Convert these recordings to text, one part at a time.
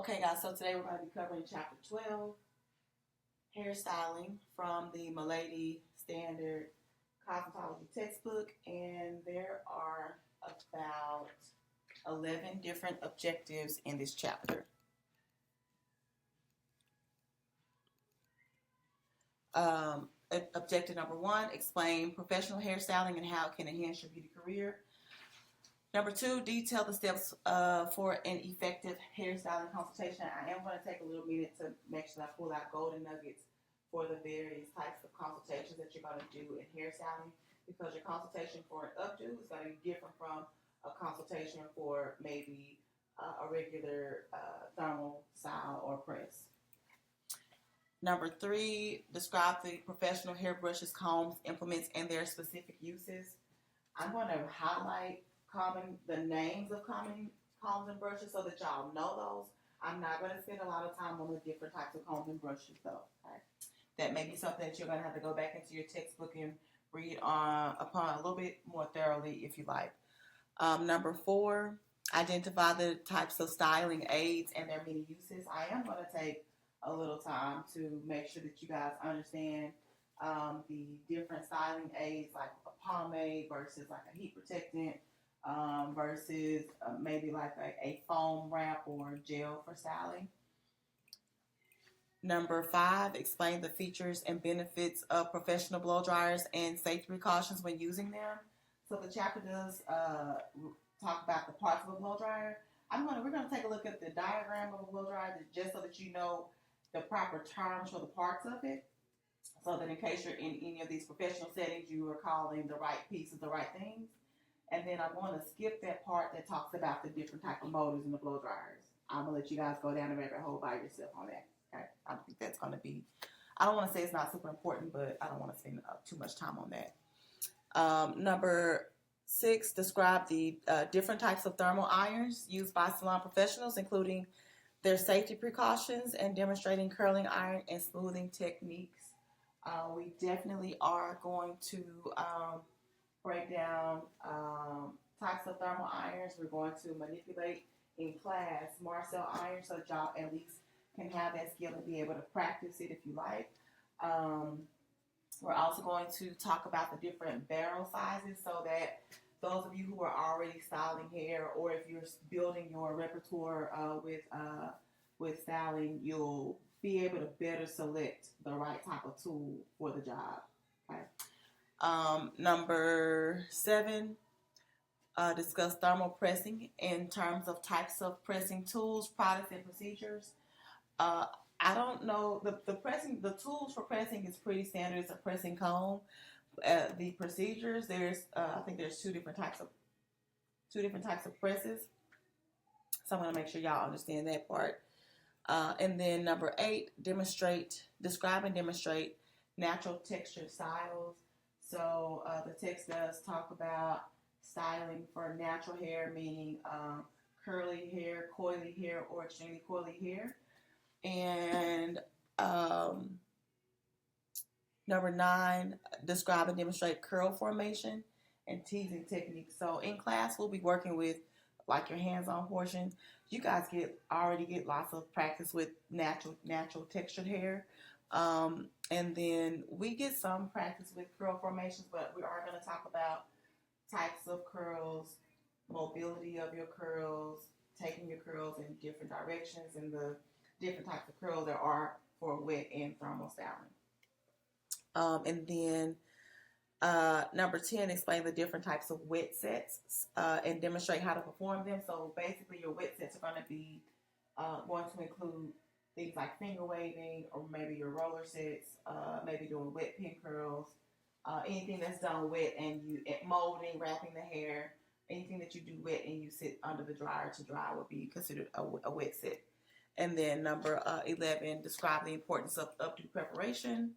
Okay, guys, so today we're going to be covering Chapter 12, Hairstyling, from the Milady Standard Cosmetology Textbook, and there are about 11 different objectives in this chapter. Objective number 1, explain professional hairstyling and how it can enhance your beauty career. Number 2, detail the steps for an effective hairstyling consultation. I am going to take a little minute to make sure I pull out golden nuggets for the various types of consultations that you're going to do in hairstyling, because your consultation for an updo is going to be different from a consultation for maybe a regular thermal style or press. Number 3, describe the professional hairbrushes, combs, implements, and their specific uses. I'm going to highlight the names of common combs and brushes so that y'all know those. I'm not going to spend a lot of time on the different types of combs and brushes, though. Okay? That may be something that you're going to have to go back into your textbook and read upon a little bit more thoroughly if you like. Number 4, identify the types of styling aids and their many uses. I am going to take a little time to make sure that you guys understand the different styling aids, like a pomade versus like a heat protectant, versus maybe like a foam wrap or gel for styling. Number 5, explain the features and benefits of professional blow dryers and safety precautions when using them. So the chapter does talk about the parts of a blow dryer. We're going to take a look at the diagram of a blow dryer just so that you know the proper terms for the parts of it, so that in case you're in any of these professional settings, you are calling the right pieces the right things. And then I'm going to skip that part that talks about the different type of motors in the blow dryers. I'm going to let you guys go down the rabbit hole by yourself on that. Okay? I don't think that's going to be, I don't want to say it's not super important, but I don't want to spend too much time on that. Number 6, describe the different types of thermal irons used by salon professionals, including their safety precautions, and demonstrating curling iron and smoothing techniques. We definitely are going to break down types of thermal irons. We're going to manipulate in class Marcel iron so that y'all at least can have that skill and be able to practice it if you like. We're also going to talk about the different barrel sizes so that those of you who are already styling hair, or if you're building your repertoire with styling, you'll be able to better select the right type of tool for the job. Okay. Number 7, discuss thermal pressing in terms of types of pressing tools, products, and procedures. I don't know, the tools for pressing is pretty standard. It's a pressing comb. The procedures, I think there's two different types of presses. So I'm going to make sure y'all understand that part. And then number 8, describe and demonstrate natural texture styles. So the text does talk about styling for natural hair, meaning curly hair, coily hair, or extremely coily hair. And number 9, describe and demonstrate curl formation and teasing techniques. So in class, we'll be working with like your hands-on portion. You guys already get lots of practice with natural textured hair. And then we get some practice with curl formations, but we are going to talk about types of curls, mobility of your curls, taking your curls in different directions, and the different types of curls there are for wet and thermal styling. And then number 10, explain the different types of wet sets and demonstrate how to perform them. So basically your wet sets are going to be going to include things like finger waving, or maybe your roller sets, maybe doing wet pin curls, anything that's done wet and molding, wrapping the hair, anything that you do wet and you sit under the dryer to dry would be considered a wet set. And then number 11, describe the importance of updo preparation,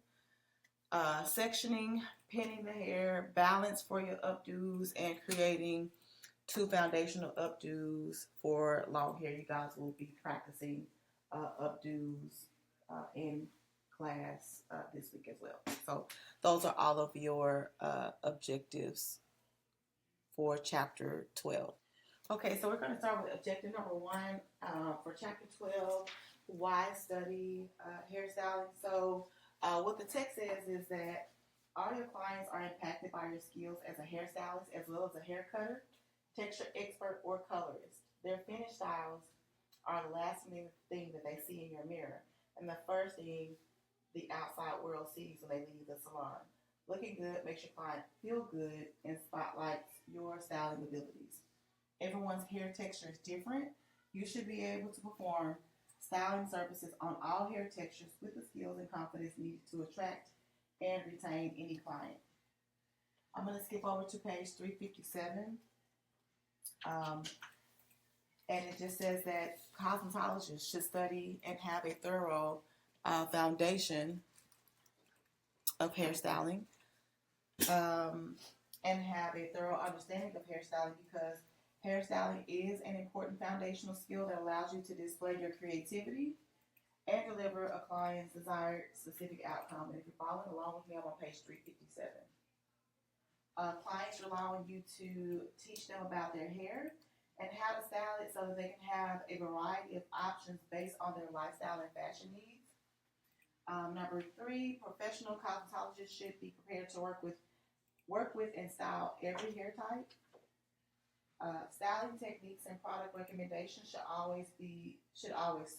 sectioning, pinning the hair, balance for your updos, and creating 2 foundational updos for long hair. You guys will be practicing updos in class this week as well. So those are all of your objectives for chapter 12. Okay, so we're going to start with objective number 1 for chapter 12, why study hairstyling. So what the text says is that all your clients are impacted by your skills as a hairstylist as well as a hair cutter, texture expert, or colorist. Their finished styles are the last thing that they see in your mirror and the first thing the outside world sees when they leave the salon. Looking good makes your client feel good and spotlights your styling abilities. Everyone's hair texture is different. You should be able to perform styling services on all hair textures with the skills and confidence needed to attract and retain any client. I'm going to skip over to page 357. And it just says that cosmetologists should study and have a thorough foundation of hairstyling and have a thorough understanding of hairstyling because hairstyling is an important foundational skill that allows you to display your creativity and deliver a client's desired specific outcome. And if you're following along with me, I'm on page 357. Clients rely on you to teach them about their hair and how to style it so that they can have a variety of options based on their lifestyle and fashion needs. Number 3, professional cosmetologists should be prepared to work with and style every hair type. Styling techniques and product recommendations should always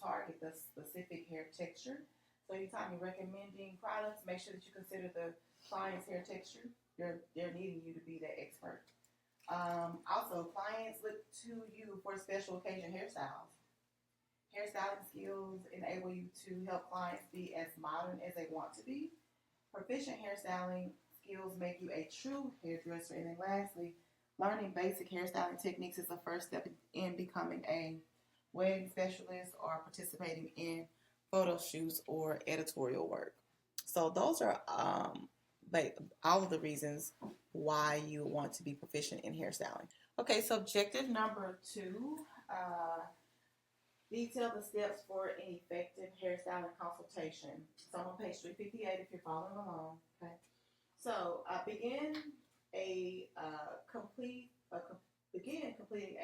target the specific hair texture. So anytime you're recommending products, make sure that you consider the client's hair texture. They're needing you to be that expert. Also, clients look to you for special occasion hairstyles. Hairstyling skills enable you to help clients be as modern as they want to be. Proficient hairstyling skills make you a true hairdresser. And then lastly, learning basic hairstyling techniques is the first step in becoming a wedding specialist or participating in photo shoots or editorial work. So those are all of the reasons why you want to be proficient in hairstyling. Okay, so objective number 2, detail the steps for an effective hairstyling consultation. So I'm on page 358 if you're following along. Okay, so begin completing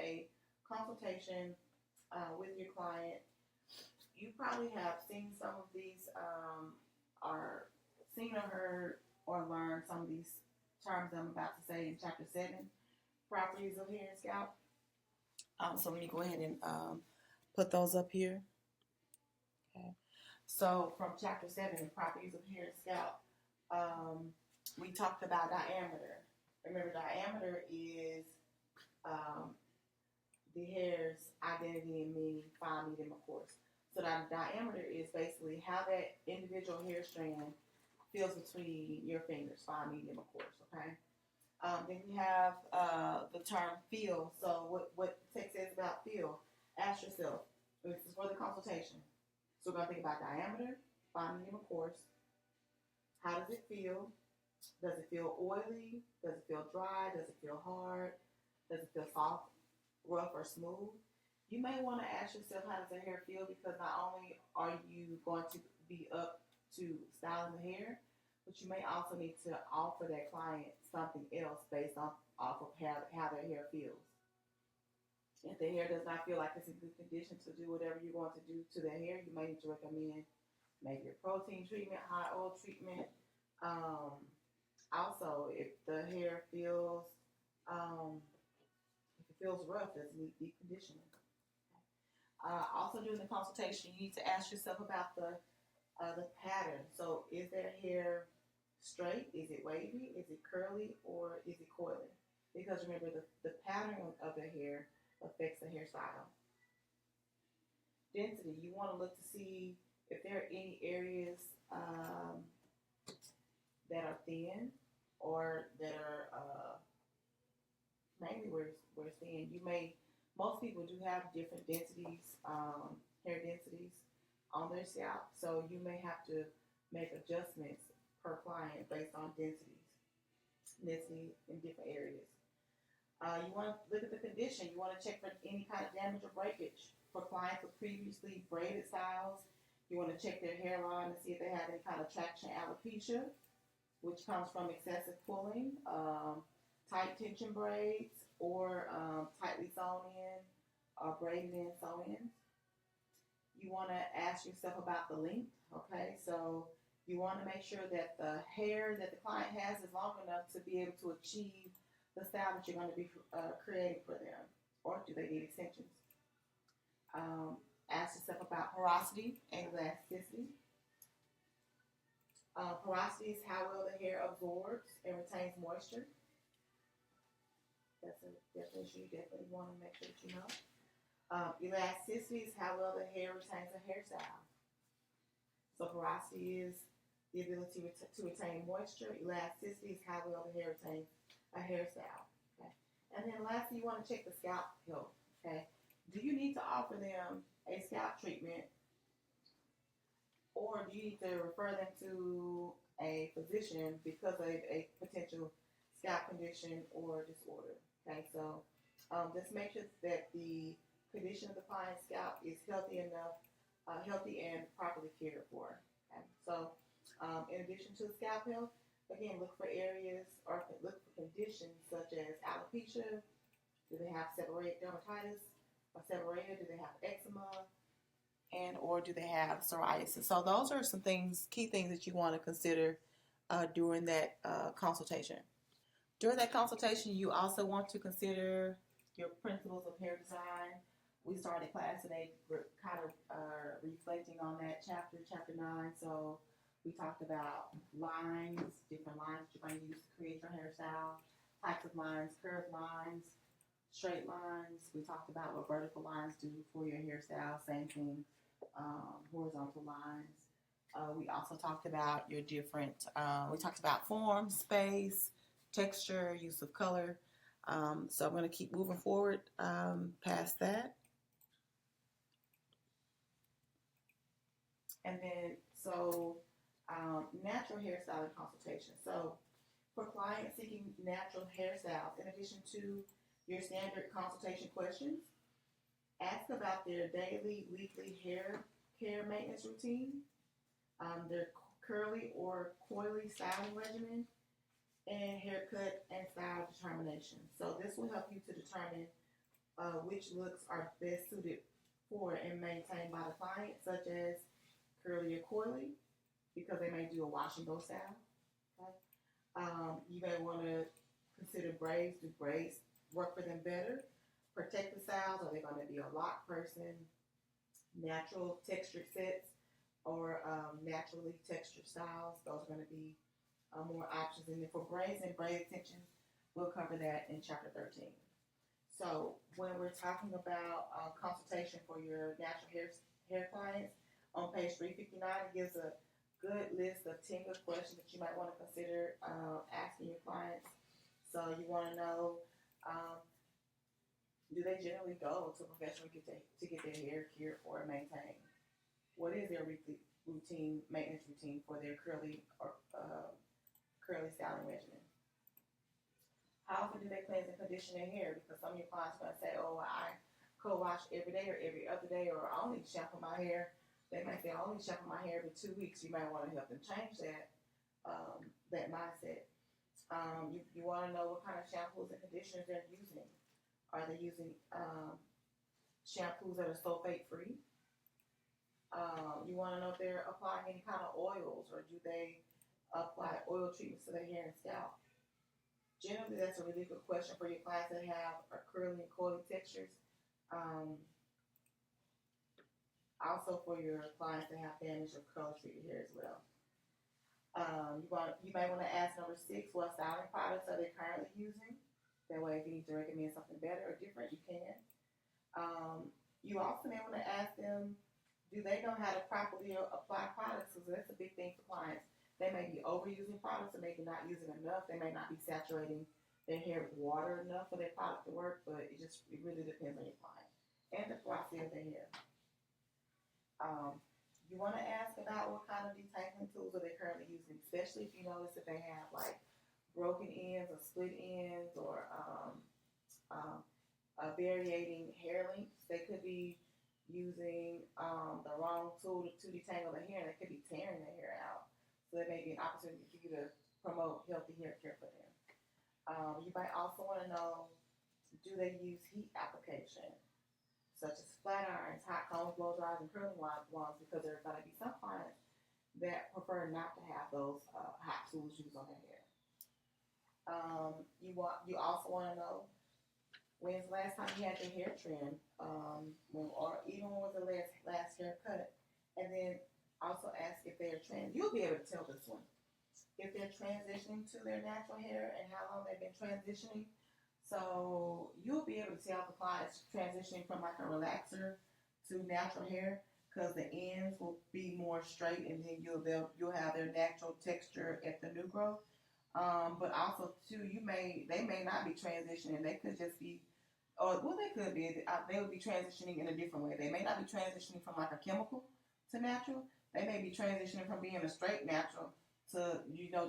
a consultation with your client. You probably have seen some of these, or seen or heard or learned some of these terms I'm about to say in chapter 7, properties of hair and scalp. So let me go ahead and put those up here. Okay. So from chapter 7, properties of hair and scalp, we talked about diameter. Remember, diameter is the hair's identity and meaning, fine, medium, of course. So that diameter is basically how that individual hair strand feels between your fingers, fine, medium, of course, okay? Then you have the term feel. So what the text says about feel, ask yourself, this is for the consultation. So we're going to think about diameter, fine, medium, of course. How does it feel? Does it feel oily? Does it feel dry? Does it feel hard? Does it feel soft, rough, or smooth? You may want to ask yourself, how does the hair feel? Because not only are you going to be up to styling the hair, but you may also need to offer that client something else based off of how their hair feels. If the hair does not feel like it's in good condition to do whatever you want to do to their hair, you may need to recommend maybe a protein treatment, high oil treatment. Also, if the hair feels rough, does it need deep conditioning? Also, during the consultation, you need to ask yourself about the pattern. So, is their hair straight? Is it wavy? Is it curly? Or is it coily? Because remember, the pattern of the hair affects the hairstyle. Density. You want to look to see if there are any areas that are thin or that are mainly where it's thin. Most people do have different densities, hair densities on their scalp, so you may have to make adjustments per client based on density in different areas. You want to look at the condition. You want to check for any kind of damage or breakage. For clients with previously braided styles, you want to check their hairline and see if they have any kind of traction alopecia, which comes from excessive pulling, tight tension braids, or tightly sewn in or braided in sewn in. You want to ask yourself about the length, okay? So you want to make sure that the hair that the client has is long enough to be able to achieve the style that you're going to be creating for them, or do they need extensions? Um, Ask yourself about porosity and elasticity. Porosity is how well the hair absorbs and retains moisture. That's a definition you definitely want to make sure that you know. Elasticity is how well the hair retains a hairstyle. So porosity is the ability to retain moisture. Elasticity is how well the hair retains a hairstyle. Okay. And then lastly, you want to check the scalp health. Okay. Do you need to offer them a scalp treatment, or do you need to refer them to a physician because of a potential scalp condition or disorder? Okay, so just make sure that the condition of the client's scalp is healthy and properly cared for. Okay, so in addition to the scalp health, again, look for areas or look for conditions such as alopecia. Do they have seborrheic dermatitis or seborrhea? Do they have eczema? And or do they have psoriasis? So those are some things, key things that you want to consider during that consultation. During that consultation, you also want to consider your principles of hair design. We started class today kind of reflecting on that chapter 9. So we talked about lines, different lines that you're going to use to create your hairstyle, types of lines, curved lines, straight lines. We talked about what vertical lines do for your hairstyle. Same thing, horizontal lines. We also talked about your different, we talked about form, space, texture, use of color. So I'm going to keep moving forward past that. And then, natural hairstyling consultation. So for clients seeking natural hairstyles, in addition to your standard consultation questions, ask about their daily, weekly hair care maintenance routine, their curly or coily styling regimen, and haircut and style determination. So this will help you to determine which looks are best suited for and maintained by the client, such as curly or coily, because they may do a wash and go style. Okay? You may want to consider braids. Do braids work for them better? Protective styles, are they going to be a lock person? Natural textured sets or naturally textured styles? Those are going to be more options. And then for braids and braid extensions, we'll cover that in chapter 13. So when we're talking about consultation for your natural hair clients, on page 359, it gives a good list of 10 good questions that you might want to consider asking your clients. So you want to know, do they generally go to a professional to get their hair cared for and maintained? What is their weekly maintenance routine for their curly styling regimen? How often do they cleanse and condition their hair? Because some of your clients are going to say, oh, I co-wash every day or every other day, or I only shampoo my hair. They might say, I only shampoo my hair every 2 weeks. You might want to help them change that mindset. You want to know what kind of shampoos and conditioners they're using. Are they using shampoos that are sulfate free? You want to know if they're applying any kind of oils, or do they apply oil treatments to their hair and scalp? Generally, that's a really good question for your clients that have curly and coily textures. Also for your clients that have damaged or color treated hair as well. You might want to ask number 6, what styling products are they currently using? That way, if you need to recommend something better or different, you can. You also may want to ask them, do they know how to properly apply products? Because that's a big thing for clients. They may be overusing products or maybe not using enough. They may not be saturating their hair with water enough for their product to work, but it really depends on your client and the porosity of their hair. You want to ask about what kind of detangling tools are they currently using, especially if you notice that they have like broken ends or split ends or variating hair lengths. They could be using the wrong tool to detangle the hair, and they could be tearing their hair out. So there may be an opportunity for you to promote healthy hair care for them. You might also want to know, do they use heat application, such as flat irons, hot combs, blow dryers, and curling wands, because there are going to be some clients that prefer not to have those hot tools used on their hair. You also want to know when's the last time you had your hair trimmed, or even when was the last haircut, and then also ask if they're You'll be able to tell this one if they're transitioning to their natural hair and how long they've been transitioning. So you'll be able to tell if the client's transitioning from like a relaxer to natural hair, because the ends will be more straight, and then you'll have their natural texture at the new growth. But also too, they may not be transitioning. They could just be, they could be. They would be transitioning in a different way. They may not be transitioning from like a chemical to natural. They may be transitioning from being a straight natural to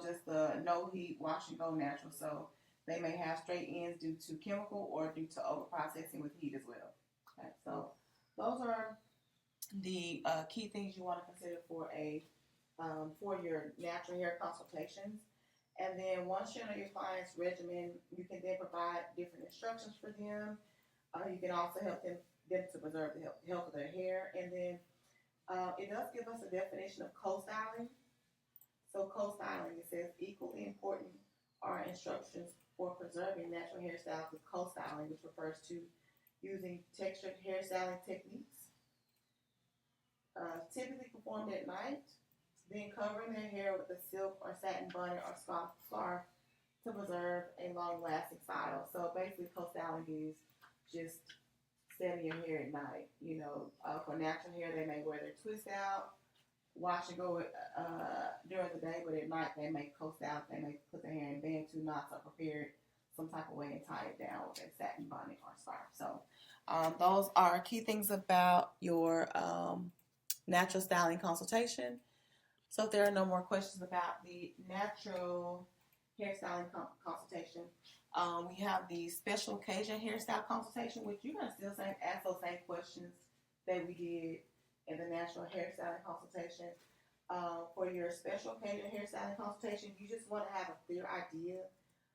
just the no heat wash and go natural. So they may have straight ends due to chemical or due to over processing with heat as well. Okay, so those are the key things you want to consider for your natural hair consultations. And then once you know your client's regimen, you can then provide different instructions for them. You can also help them to preserve the health of their hair. And then it does give us a definition of co-styling. So co-styling, it says equally important are instructions for preserving natural hairstyles with co-styling, which refers to using textured hairstyling techniques, typically performed at night, then covering their hair with a silk or satin bonnet or scarf to preserve a long-lasting style. So basically, co-styling is just setting your hair at night. For natural hair, they may wear their twist out, wash and go during the day, but at night they may co-style. They may put their hair in bantu knots or prepare it some type of way and tie it down with a satin bonnet or scarf. So those are key things about your natural styling consultation. So if there are no more questions about the natural hairstyling consultation, we have the special occasion hairstyle consultation, which you're going to still ask those same questions that we did in the natural hairstyling consultation. For your special occasion hairstyling consultation, you just want to have a clear idea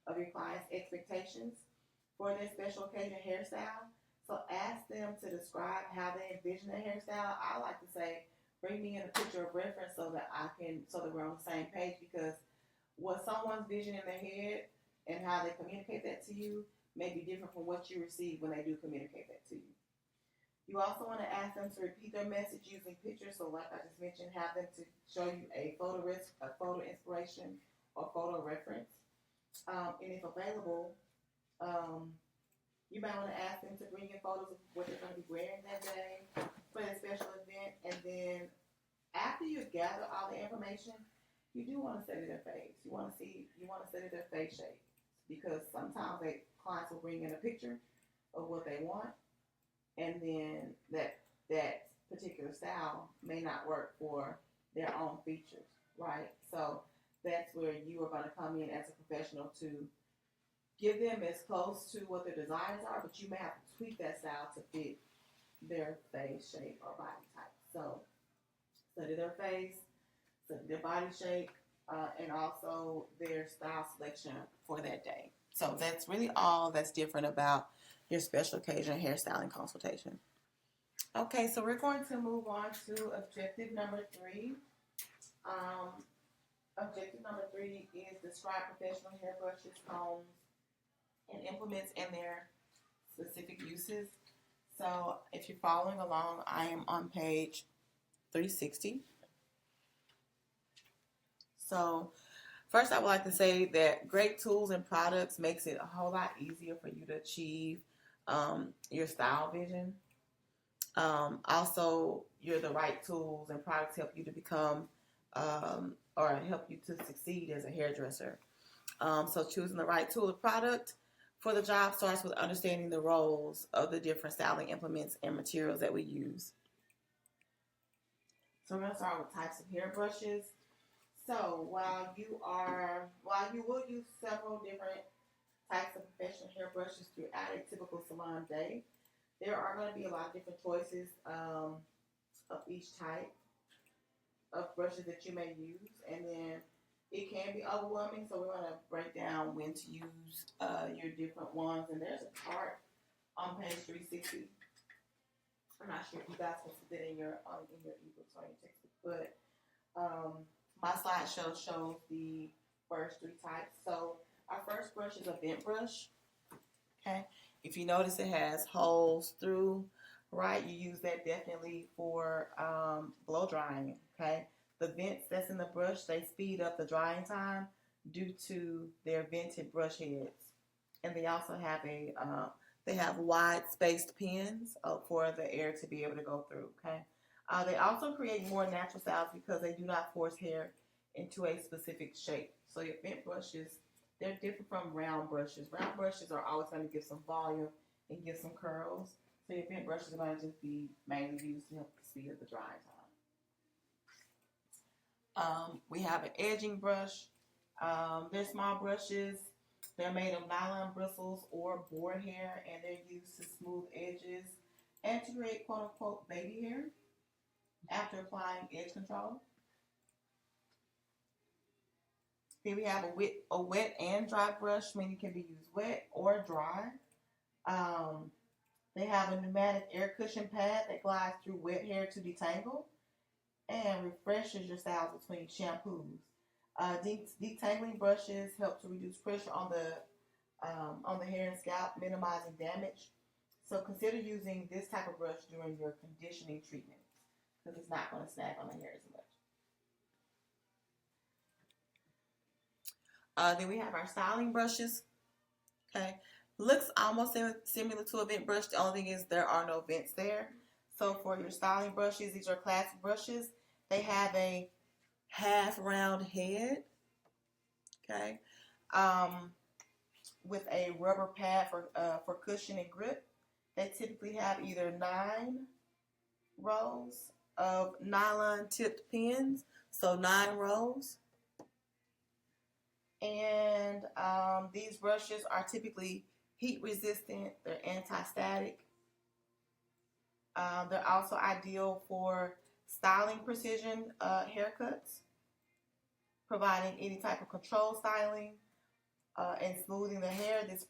of your client's expectations for their special occasion hairstyle. So ask them to describe how they envision their hairstyle. I like to say, bring me in a picture of reference so that we're on the same page, because what someone's vision in their head and how they communicate that to you may be different from what you receive when they do communicate that to you. You also want to ask them to repeat their message using pictures. So like I just mentioned, have them to show you a photo inspiration or photo reference. And if available, you might want to ask them to bring in photos of what they're going to be wearing that day for the special event. And then after you gather all the information, you do want to study their face. You want to study their face shape, because sometimes clients will bring in a picture of what they want, and then that particular style may not work for their own features, right? So that's where you are going to come in as a professional to give them as close to what their desires are, but you may have to tweak that style to fit their face shape or body type. So study their face, study their body shape, and also their style selection for that day. So that's really all that's different about your special occasion hairstyling consultation. Okay, so we're going to move on to objective number 3. Objective number 3 is describe professional hairbrushes, combs, and implements and their specific uses. So if you're following along, I am on page 360. So first, I would like to say that great tools and products makes it a whole lot easier for you to achieve your style vision. Also, the right tools and products help you to become or help you to succeed as a hairdresser. So choosing the right tool or product for the job starts with understanding the roles of the different styling implements and materials that we use. So we're going to start with types of hairbrushes. So while you will use several different types of professional hairbrushes throughout a typical salon day, there are going to be a lot of different choices of each type of brushes that you may use. And then it can be overwhelming. So we're going to break down when to use your different ones. And there's a chart on page 360. I'm not sure if you guys can see that in your ebooks or your textbook, but my slideshow shows the first three types. So our first brush is a vent brush. Okay, if you notice it has holes through, right, you use that definitely for blow drying. Okay, the vents that's in the brush, they speed up the drying time due to their vented brush heads, and they also have they have wide spaced pins for the air to be able to go through. Okay, they also create more natural styles because they do not force hair into a specific shape. So your vent brushes, they're different from round brushes. Round brushes are always going to give some volume and give some curls. So your vent brushes are going to just be mainly used to help the speed of the drying time. We have an edging brush. They're small brushes. They're made of nylon bristles or board hair, and they're used to smooth edges and to create quote-unquote baby hair after applying edge control. Then we have a wet and dry brush, meaning it can be used wet or dry. They have a pneumatic air cushion pad that glides through wet hair to detangle and refreshes your styles between shampoos. Detangling brushes help to reduce pressure on the hair and scalp, minimizing damage. So consider using this type of brush during your conditioning treatments because it's not going to snag on the hair as much. Then we have our styling brushes. Okay, looks almost similar to a vent brush. The only thing is there are no vents there. So for your styling brushes, these are classic brushes. They have a half round head. Okay, with a rubber pad for cushion and grip. They typically have either 9 rows of nylon tipped pins, so 9 rows. And these brushes are typically heat resistant. They're anti-static. They're also ideal for styling precision haircuts, providing any type of control styling and smoothing the hair. This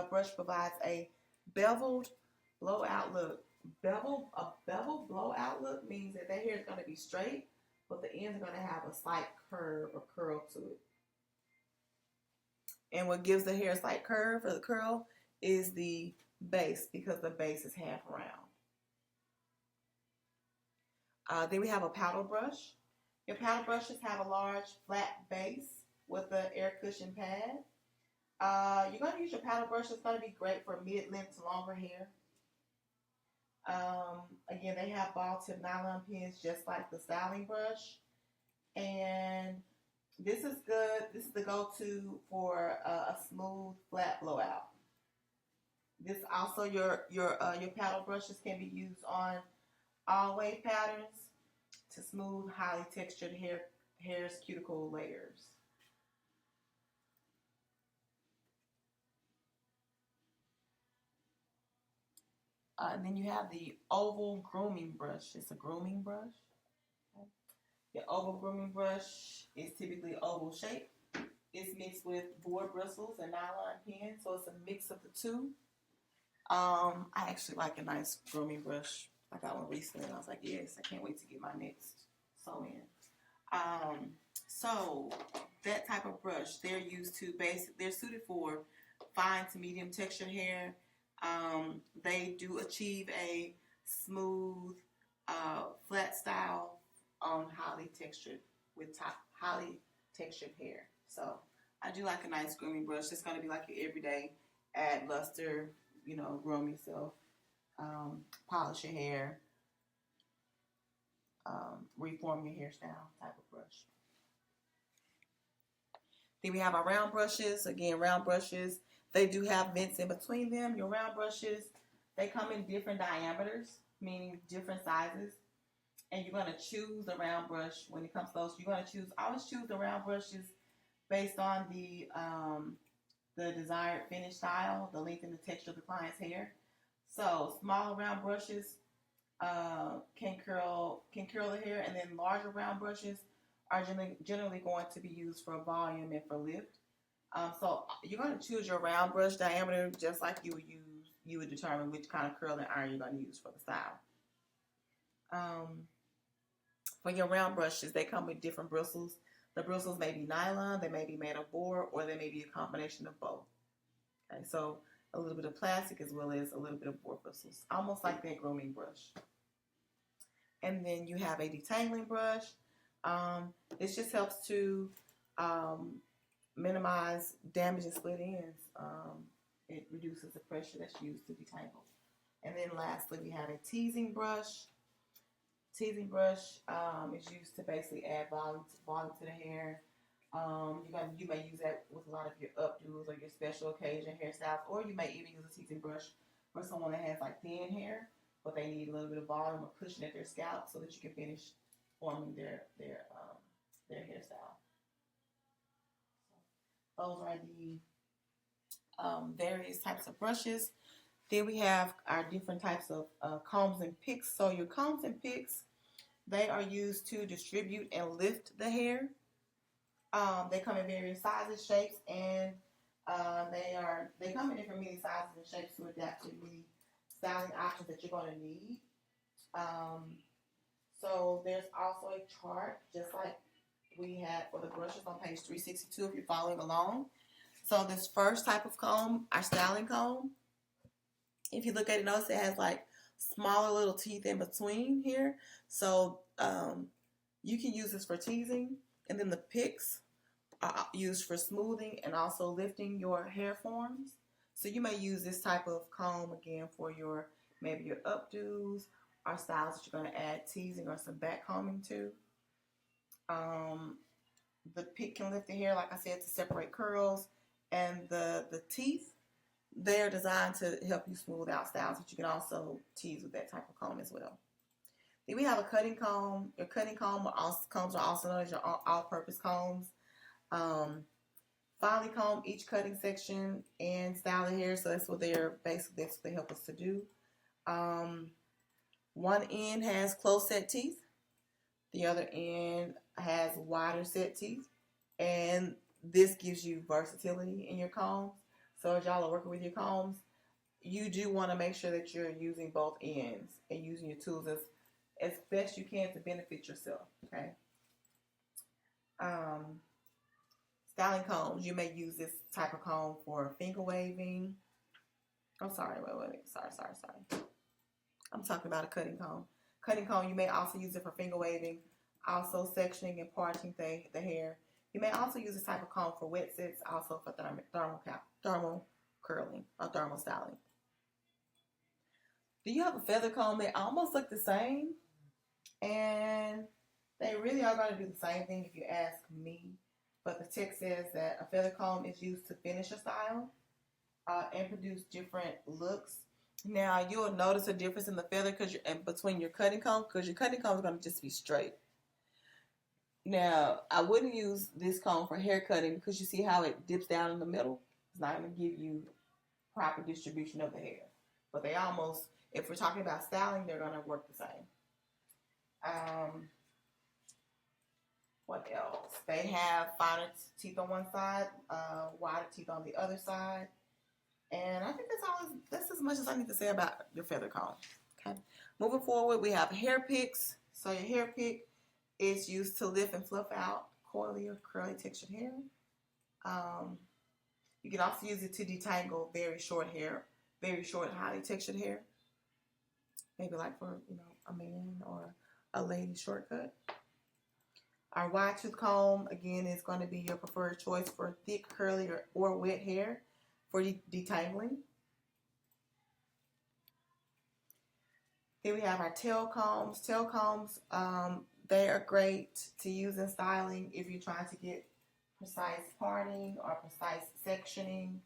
brush provides a beveled blowout look. A beveled blowout look means that the hair is going to be straight, but the ends are going to have a slight curve or curl to it. And what gives the hair a slight curve or the curl is the base, because the base is half round. Then we have a paddle brush. Your paddle brushes have a large flat base with an air cushion pad. You're going to use your paddle brush. It's going to be great for mid-length to longer hair. Again, they have ball tip nylon pins just like the styling brush. And this is good. This is the go-to for a smooth, flat blowout. This also, your paddle brushes can be used on all wave patterns to smooth, highly textured hair's cuticle layers. And then you have the oval grooming brush. It's a grooming brush. Okay. The oval grooming brush is typically oval shaped. It's mixed with board bristles and nylon pins, so it's a mix of the two. I actually like a nice grooming brush. I got one recently, and I was like, yes, I can't wait to get my next sew in. So that type of brush, they're suited for fine to medium textured hair. They do achieve a smooth, flat style on highly textured hair. So I do like a nice grooming brush. It's going to be like your everyday add luster, groom yourself, polish your hair, reform your hairstyle type of brush. Then we have our round brushes. Again, round brushes, they do have vents in between them. Your round brushes, they come in different diameters, meaning different sizes. And you're going to choose the round brush when it comes to those. You're going to always choose the round brushes based on the desired finish style, the length and the texture of the client's hair. So smaller round brushes can curl the hair, and then larger round brushes are generally going to be used for volume and for lift. So you're going to choose your round brush diameter just like you would determine which kind of curling iron you're going to use for the style. For your round brushes, they come with different bristles. The bristles may be nylon, they may be made of boar, or they may be a combination of both. Okay, so a little bit of plastic as well as a little bit of boar bristles, almost like that grooming brush. And then you have a detangling brush. This just helps to minimize damage and split ends. It reduces the pressure that's used to detangle. And then lastly, we have a teasing brush. Teasing brush is used to basically add volume to the hair. You may use that with a lot of your updos or your special occasion hairstyles, or you may even use a teasing brush for someone that has like thin hair, but they need a little bit of volume or cushion at their scalp so that you can finish forming their hairstyle. Those are the various types of brushes. Then we have our different types of combs and picks. So your combs and picks, they are used to distribute and lift the hair. They come in various sizes, shapes, and they come in different many sizes and shapes to adapt to the styling options that you're going to need. So there's also a chart, just like we had for the brushes on page 362 if you're following along. So this first type of comb, our styling comb, if you look at it, notice it has like smaller little teeth in between here. So you can use this for teasing. And then the picks are used for smoothing and also lifting your hair forms. So you may use this type of comb again for maybe your updos or styles that you're going to add teasing or some back combing to. The pick can lift the hair, like I said, to separate curls. And the teeth, they're designed to help you smooth out styles, but you can also tease with that type of comb as well. Then we have a cutting comb. Your cutting comb combs are also known as your all-purpose combs. Finely comb each cutting section and style the hair, so that's what they help us to do. One end has close set teeth. The other end has wider set teeth, and this gives you versatility in your combs. So as y'all are working with your combs, you do want to make sure that you're using both ends and using your tools as best you can to benefit yourself. Okay. Styling combs, you may use this type of comb for finger waving. Oh, sorry, wait. Sorry. I'm talking about a cutting comb. Cutting comb, you may also use it for finger waving, also sectioning and parting the hair. You may also use this type of comb for wet sets, also for thermal curling or thermal styling. Do you have a feather comb? They almost look the same, and they really are going to do the same thing if you ask me. But the text says that a feather comb is used to finish a style and produce different looks. Now, you'll notice a difference in the feather between your cutting comb, because your cutting comb is going to just be straight. Now, I wouldn't use this comb for hair cutting because you see how it dips down in the middle? It's not going to give you proper distribution of the hair. But they almost, if we're talking about styling, they're going to work the same. What else? They have finer teeth on one side, wider teeth on the other side. And I think that's as much as I need to say about your feather comb. Okay. Moving forward, we have hair picks. So your hair pick is used to lift and fluff out coily or curly textured hair. You can also use it to detangle very short hair, very short, highly textured hair. Maybe like for a man or a lady shortcut. Our wide tooth comb, again, is going to be your preferred choice for thick, curly, or wet hair for detangling. Then we have our tail combs. Tail combs, they are great to use in styling if you're trying to get precise parting or precise sectioning.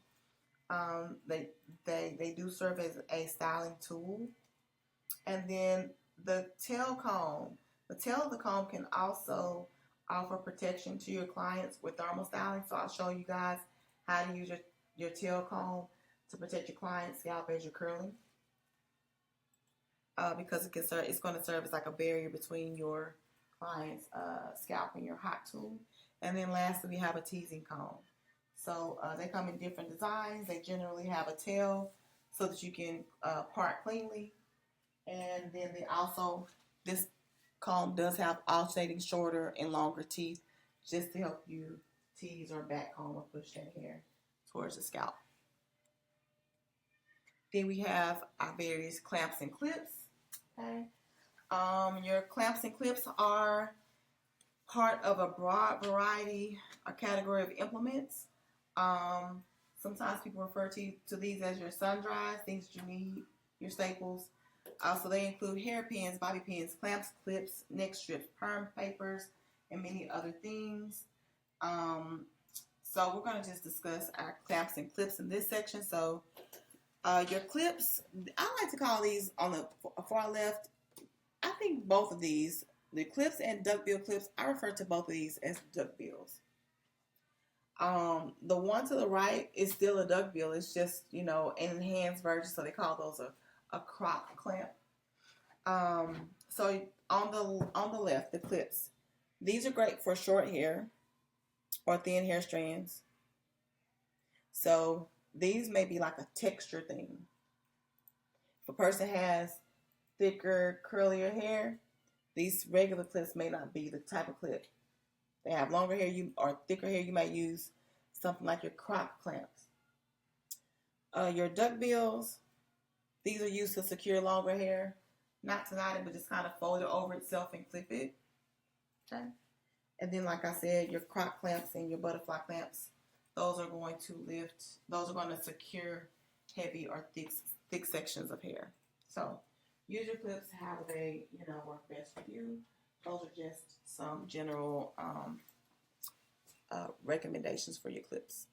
They do serve as a styling tool. And then the tail comb. The tail of the comb can also offer protection to your clients with thermal styling. So I'll show you guys how to use your tail comb to protect your client's scalp as you're curling. Because it's going to serve as like a barrier between your client's scalp in your hot tool. And then lastly, we have a teasing comb. So they come in different designs. They generally have a tail so that you can part cleanly. And then they also, this comb does have alternating shorter and longer teeth just to help you tease or back comb or push that hair towards the scalp. Then we have our various clamps and clips. Okay. Your clamps and clips are part of a broad variety or category of implements. Sometimes people refer to these as your sun dries, things that you need, your staples. So they include hairpins, bobby pins, clamps, clips, neck strips, perm papers, and many other things. So we're going to just discuss our clamps and clips in this section. So your clips, I like to call these on the far left. I think both of these, the clips and duckbill clips, I refer to both of these as duckbills. The one to the right is still a duckbill. It's just, an enhanced version, so they call those a crop clamp. So on the left, the clips. These are great for short hair or thin hair strands. So these may be like a texture thing. If a person has thicker, curlier hair, these regular clips may not be the type of clip. They have longer hair or thicker hair, you might use something like your crop clamps. Your duckbills, these are used to secure longer hair, not to knot it, but just kind of fold it over itself and clip it. Okay. And then, like I said, your crop clamps and your butterfly clamps, those are going to secure heavy or thick sections of hair. So use your clips how they, work best for you. Those are just some general recommendations for your clips.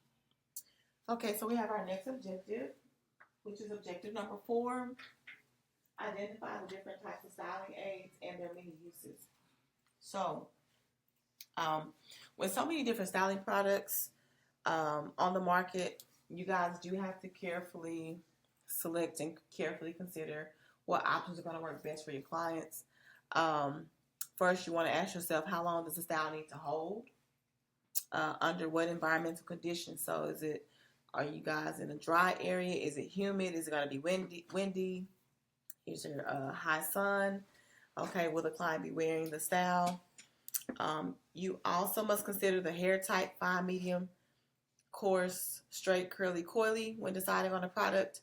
Okay, so we have our next objective, which is objective number 4. Identify the different types of styling aids and their many uses. So, with so many different styling products on the market, you guys do have to carefully select and carefully consider what options are going to work best for your clients. First, you want to ask yourself, how long does the style need to hold? Under what environmental conditions? So are you guys in a dry area? Is it humid? Is it going to be windy? Is there high sun? Okay, will the client be wearing the style? You also must consider the hair type, fine, medium, coarse, straight, curly, coily when deciding on a product.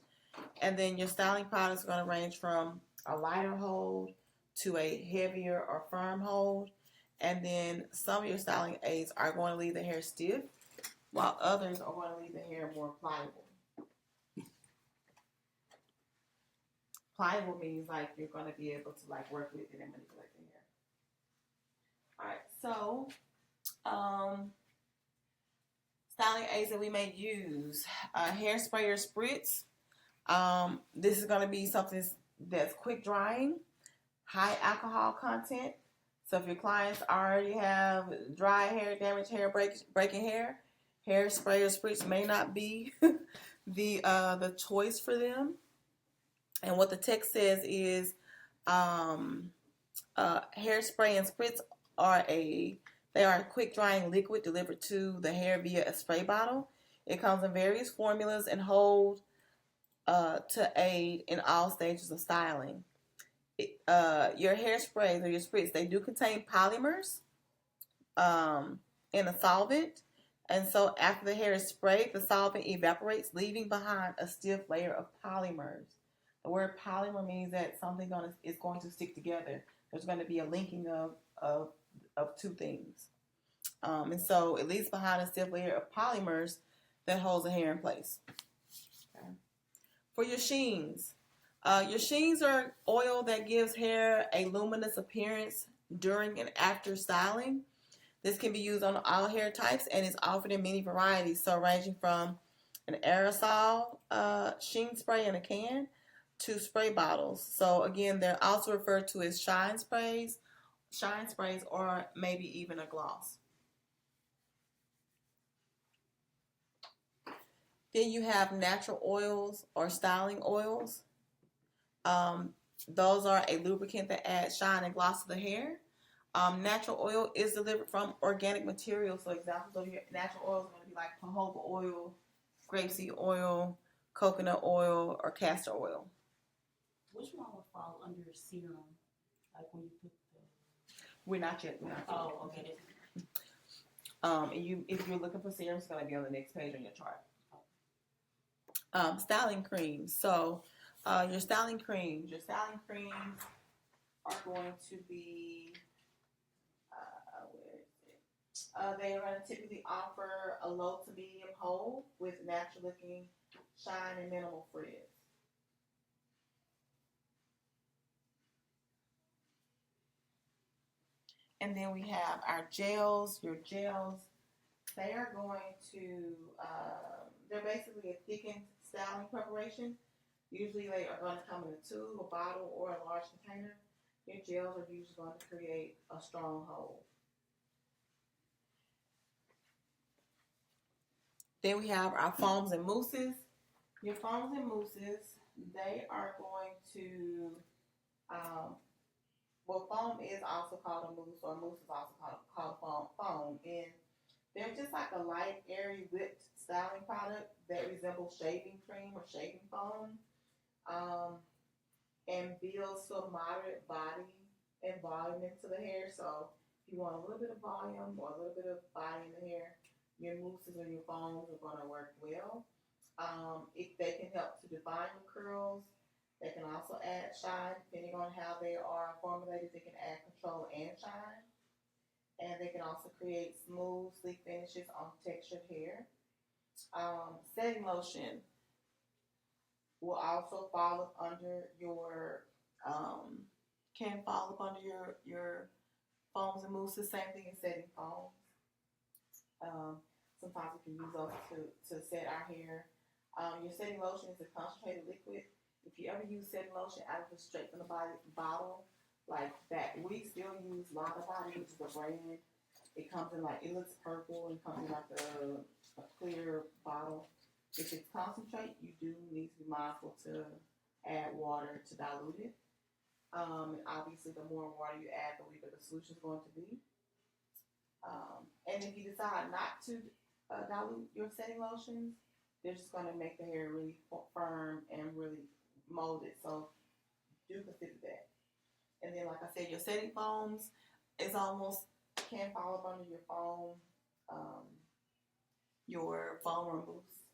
And then your styling products are going to range from a lighter hold to a heavier or firm hold. And then some of your styling aids are going to leave the hair stiff, while others are going to leave the hair more pliable. Pliable means like you're going to be able to work with it and manipulate the hair. All right, so styling aids that we may use, hairspray or spritz. This is going to be something that's quick drying, high alcohol content. So if your clients already have dry hair, damaged hair, breaking hair, hairspray or spritz may not be the choice for them. And what the text says is hairspray and spritz are a quick drying liquid delivered to the hair via a spray bottle. It comes in various formulas and hold to aid in all stages of styling. Your hairsprays or your spritz, they do contain polymers in a solvent. And so after the hair is sprayed, the solvent evaporates, leaving behind a stiff layer of polymers. The word polymer means that something is going to stick together. There's going to be a linking of two things. And so it leaves behind a stiff layer of polymers that holds the hair in place. Okay. For your sheens are oil that gives hair a luminous appearance during and after styling. This can be used on all hair types and is offered in many varieties, so ranging from an aerosol sheen spray in a can to spray bottles. So again, they're also referred to as shine sprays, or maybe even a gloss. Then you have natural oils or styling oils. Those are a lubricant that adds shine and gloss to the hair. Natural oil is delivered from organic materials. So examples of your natural oil is going to be like jojoba oil, grapeseed oil, coconut oil, or castor oil. Which one would fall under serum? Like when you put the... We're not yet. Oh, okay. If you're looking for serums, it's going to be on the next page on your chart. Styling creams. So your styling creams are going to be, where is it? They are going to typically offer a low to medium hold with natural looking shine and minimal frizz. And then we have our gels. Your gels, they are going to, they're basically a thickened styling preparation. Usually they are going to come in a tube, a bottle, or a large container. Your gels are usually going to create a strong hold. Then we have our foams and mousses. Your foams and mousses, they are going to, foam is also called a mousse, or mousse is also called foam. And they're just like a light, airy, whipped styling product that resembles shaving cream or shaving foam, and builds to a moderate body and volume into the hair. So if you want a little bit of volume or a little bit of body in the hair, your mousses or your foams are going to work well. If they can help to define your curls, they can also add shine, depending on how they are formulated. They can add control and shine. And they can also create smooth, sleek finishes on textured hair. Setting lotion will also fall under your, can fall up under your foams and mousses. Same thing as setting foams. Sometimes we can use those to set our hair. Your setting lotion is a concentrated liquid. If you ever use setting lotion out of the straight from the bottle, like that, we still use Lava Body, which is a brand. It comes in like, it looks purple and comes in like a clear bottle. If it's concentrate, you do need to be mindful to add water to dilute it. And obviously, the more water you add, the weaker the solution is going to be. And if you decide not to dilute your setting lotions, they're just going to make the hair really firm and really molded. So do consider that. And then, like I said, your setting foams is almost can fall up under your foam or mousse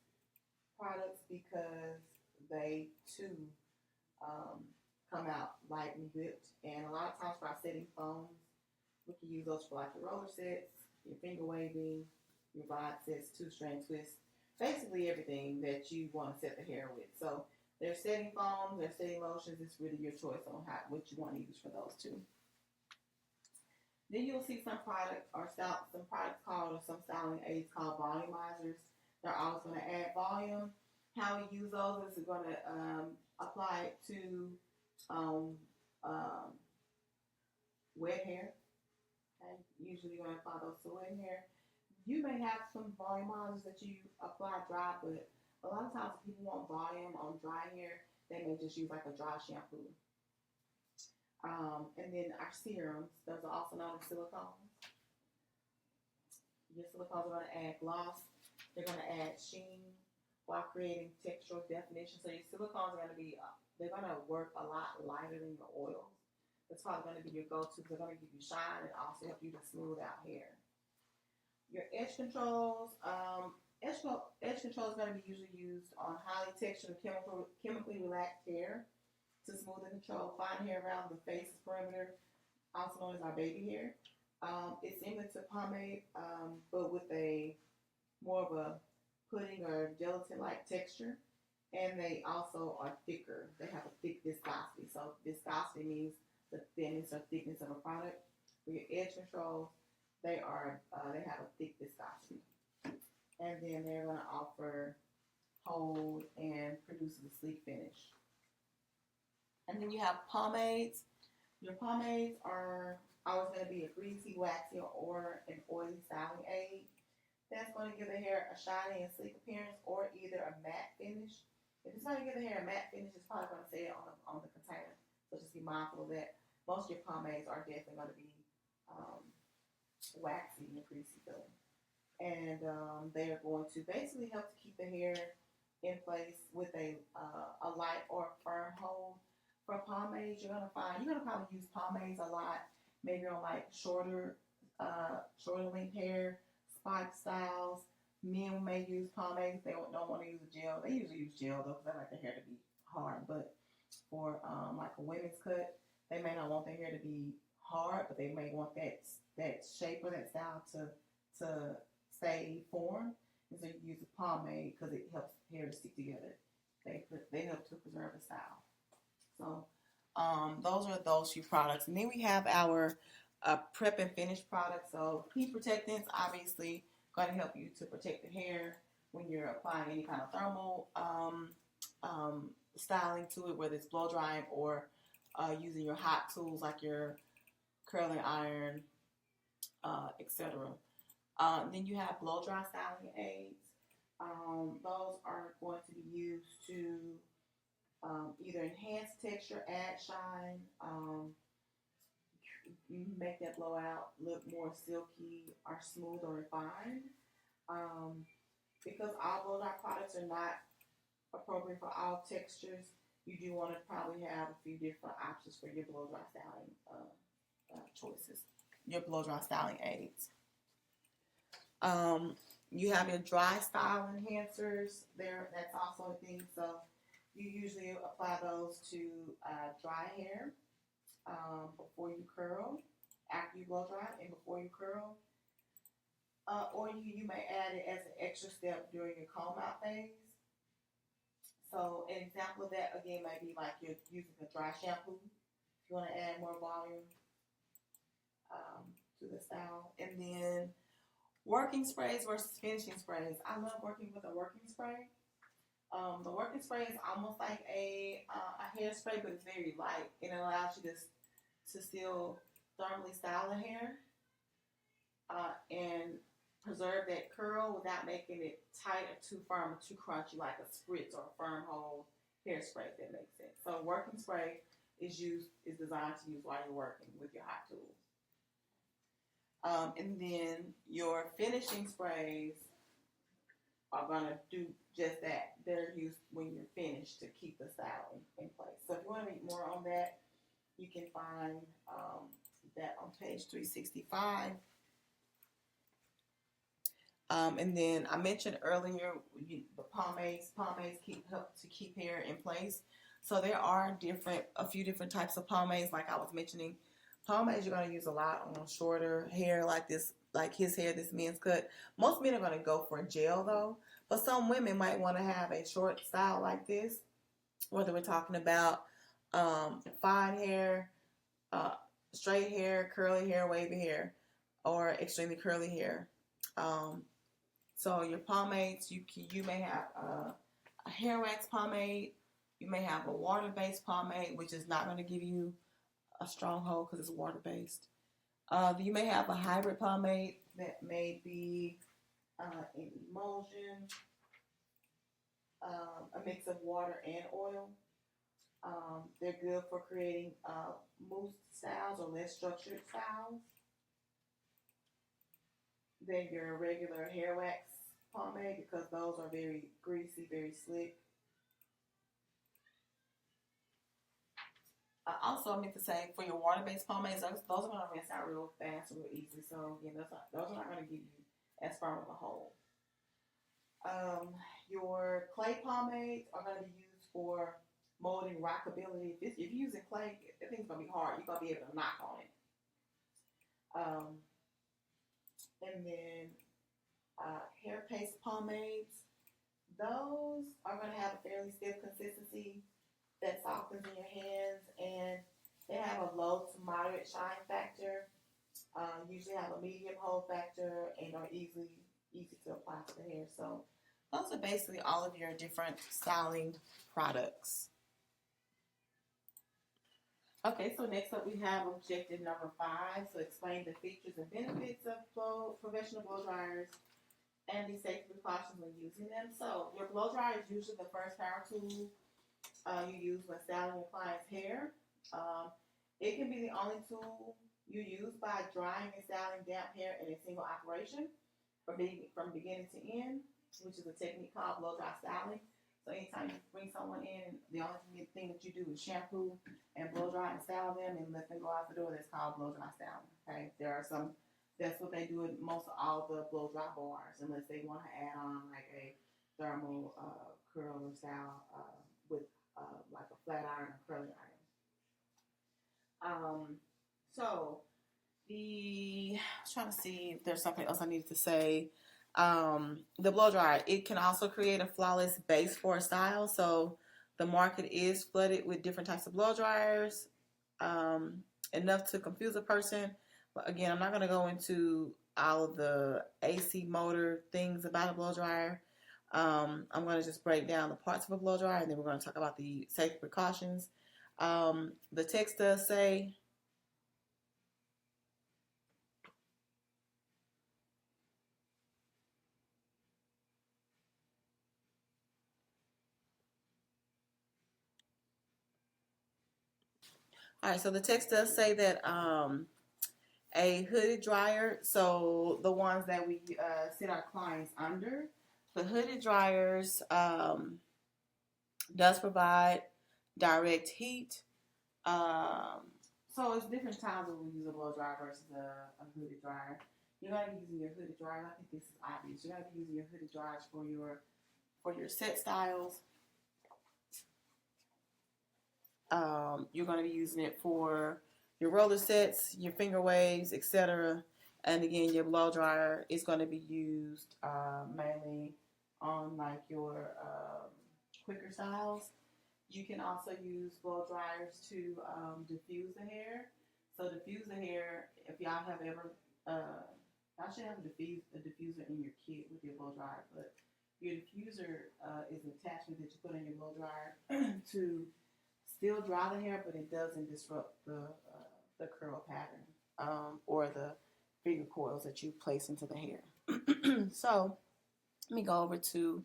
products, because they too come out light and whipped. And a lot of times for our setting foams, we can use those for like your roller sets, your finger waving, your rod sets, 2-strand twists, basically everything that you want to set the hair with. So they're setting foams, they're setting lotions. It's really your choice on what you want to use for those two. Then you'll see some products called, or some styling aids called volumizers. They're always going to add volume. How we use those is we're going to apply it to wet hair. Okay? Usually you're going to apply those to wet hair. You may have some volumizers that you apply dry, but a lot of times if people want volume on dry hair, they may just use like a dry shampoo. And then our serums, those are also known as silicones. Your silicones are going to add gloss. They're going to add sheen while creating textural definition. So your silicones are going to be, they're going to work a lot lighter than your oils. That's probably going to be your go-to. They're going to give you shine and also help you to smooth out hair. Your edge controls, edge control is going to be usually used on highly textured or chemically relaxed hair to smooth and control fine hair around the face's perimeter, also known as our baby hair. It's similar to pomade, but with a more of a pudding or gelatin-like texture, and they also are thicker. They have a thick viscosity. So viscosity means the thinness or thickness of a product. For your edge controls, they have a thick viscosity. And then they're going to offer hold and produce a sleek finish. And then you have pomades. Your pomades are always going to be a greasy, waxy, or an oily styling aid. That's going to give the hair a shiny and sleek appearance, or either a matte finish. If it's going to give the hair a matte finish, it's probably going to say it on the container. So just be mindful of that. Most of your pomades are definitely going to be waxy and greasy feeling. And they are going to basically help to keep the hair in place with a light or firm hold. For pomades, you're gonna probably use pomades a lot, maybe on like shorter length hair, spike styles. Men may use pomades. They don't want to use a gel. They usually use gel though, because they like their hair to be hard. But for like a women's cut, they may not want their hair to be hard, but they may want that shape or that style to stay formed. And so you use a pomade because it helps hair to stick together. They help to preserve the style. So those are those few products. And then we have our prep and finish products. So heat protectants, obviously, going to help you to protect the hair when you're applying any kind of thermal styling to it, whether it's blow drying or using your hot tools like your curling iron, etc. Then you have blow dry styling aids. Those are going to be used to either enhance texture, add shine, make that blowout look more silky or smooth or refined. Because all blow dry products are not appropriate for all textures, you do want to probably have a few different options for your blow dry styling choices, your blow dry styling aids. You have your dry style enhancers there. That's also a thing. So you usually apply those to dry hair before you curl, after you blow dry, and before you curl. Or you may add it as an extra step during your comb out phase. So an example of that again may be like you're using a dry shampoo. If you want to add more volume to the style, and then working sprays versus finishing sprays. I love working with a working spray. The working spray is almost like a hairspray, but it's very light, and it allows you to still thermally style the hair and preserve that curl without making it tight or too firm or too crunchy like a spritz or a firm hold hairspray, if that makes sense. So working spray is designed to use while you're working with your hot tools. And then your finishing sprays are going to do just that. They're used when you're finished to keep the style in place. So if you want to read more on that, you can find that on page 365. And then I mentioned earlier the pomades. Pomades help to keep hair in place. So there are a few different types of pomades, like I was mentioning. Pomades you're going to use a lot on shorter hair like this, like his hair, this men's cut. Most men are going to go for a gel though, but some women might want to have a short style like this, whether we're talking about fine hair, straight hair, curly hair, wavy hair, or extremely curly hair. So your pomades, you may have a hair wax pomade, you may have a water-based pomade, which is not going to give you a strong hold because it's water-based. You may have a hybrid pomade that may be an emulsion, a mix of water and oil. They're good for creating mousse styles or less structured styles than your regular hair wax pomade, because those are very greasy, very slick. Also, I meant to say, for your water-based pomades, those are going to rinse out real fast, real easy. So, again, those are not going to give you as firm of a hold. Your clay pomades are going to be used for molding rockability. If you're using clay, the thing's going to be hard. You're going to be able to knock on it. And then hair paste pomades. Those are going to have a fairly stiff consistency that softens in your hands, and they have a low to moderate shine factor. Usually have a medium hold factor and are easy to apply to the hair. So those are basically all of your different styling products. Okay, so next up we have objective number 5. So explain the features and benefits of professional blow dryers and the safety precautions when using them. So your blow dryer is usually the first power tool you use when styling your client's hair. It can be the only tool You use by drying and styling damp hair in a single operation from beginning to end, which is a technique called blow dry styling. So anytime you bring someone in, the only thing that you do is shampoo and blow dry and style them and let them go out the door. That's called blow dry styling. Okay, there are some. That's what they do in most of all the blow dry bars, unless they want to add on like a thermal curler style with like a flat iron or curling iron. So I was trying to see if there's something else I needed to say. The blow dryer, it can also create a flawless base for a style. So the market is flooded with different types of blow dryers, enough to confuse a person. But again, I'm not going to go into all of the AC motor things about a blow dryer. I'm going to just break down the parts of a blow dryer, and then we're going to talk about the safety precautions. The text does say, all right, so the text does say that a hooded dryer, so the ones that we sit our clients under, the hooded dryers does provide direct heat. So it's different times when we use a blow dryer versus a hooded dryer. You're going to be using your hooded dryer. I think this is obvious. You're going to be using your hooded dryers for your set styles. You're going to be using it for your roller sets, your finger waves, etc. And again, your blow dryer is going to be used mainly on like your quicker styles. You can also use blow dryers to diffuse the hair. So diffuse the hair, if y'all have ever, y'all should have a diffuser in your kit with your blow dryer, but your diffuser is an attachment that you put in your blow dryer to still dry the hair, but it doesn't disrupt the curl pattern or the finger coils that you place into the hair. So let me go over to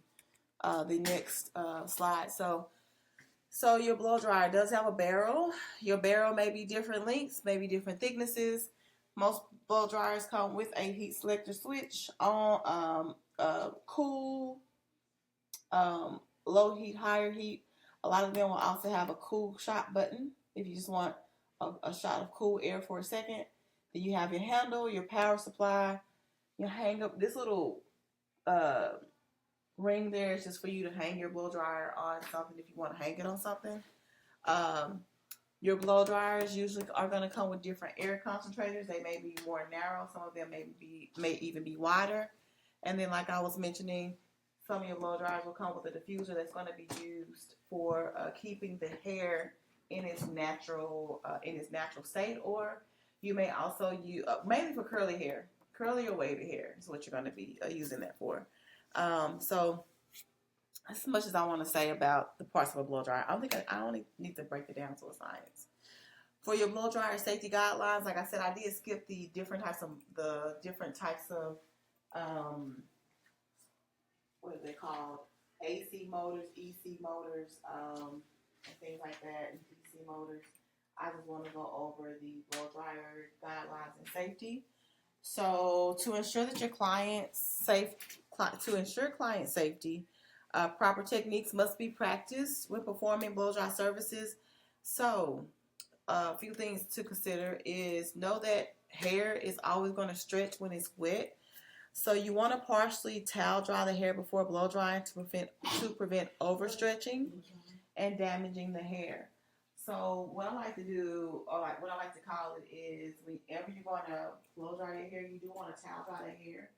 the next slide. So your blow dryer does have a barrel. Your barrel may be different lengths, maybe different thicknesses. Most blow dryers come with a heat selector switch on cool, low heat, higher heat. A lot of them will also have a cool shot button if you just want a shot of cool air for a second. Then you have your handle, your power supply. You hang up this little ring there is just for you to hang your blow dryer on something if you want to hang it on something. Your blow dryers usually are going to come with different air concentrators. They may be more narrow. Some of them may even be wider. And then, like I was mentioning, some of your blow dryers will come with a diffuser that's going to be used for keeping the hair in its natural state. Or you may also use mainly for curly hair, curly or wavy hair is what you're going to be using that for. So that's as much as I want to say about the parts of a blow dryer. I only need to break it down to a science. For your blow dryer safety guidelines, like I said, I did skip the different types of what are they called? AC motors, EC motors, and things like that, and DC motors. I just want to go over the blow dryer guidelines and safety. So to ensure that your client safety, proper techniques must be practiced when performing blow dry services. So a few things to consider is know that hair is always going to stretch when it's wet. So you want to partially towel dry the hair before blow drying to prevent overstretching and damaging the hair. So what I like to do, or like what I like to call it, is whenever you're going to blow dry your hair, you do want to towel dry the hair.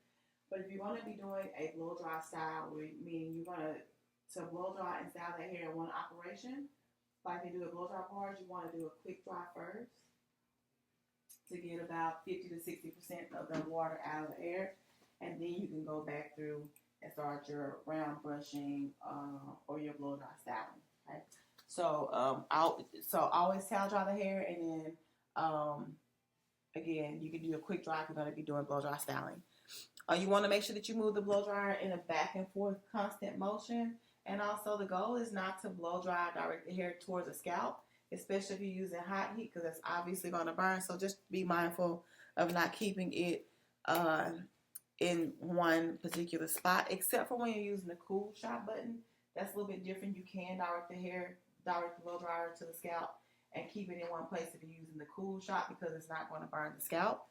But if you're going to be doing a blow dry style, meaning you're going to blow dry and style that hair in one operation, like they do at blow dry bars, you want to do a quick dry first to get about 50 to 60% of the water out of the hair, and then you can go back through and start your round brushing or your blow dry styling. Okay. So always towel dry the hair, and then again, you can do a quick dry if you're going to be doing blow dry styling. You want to make sure that you move the blow dryer in a back and forth constant motion, and also the goal is not to blow dry direct the hair towards the scalp. especially if you're using hot heat, because that's obviously going to burn. So just be mindful of not keeping it in one particular spot, except for when you're using the cool shot button. That's a little bit different. You can direct the blow dryer to the scalp and keep it in one place if you're using the cool shot, because it's not going to burn the scalp.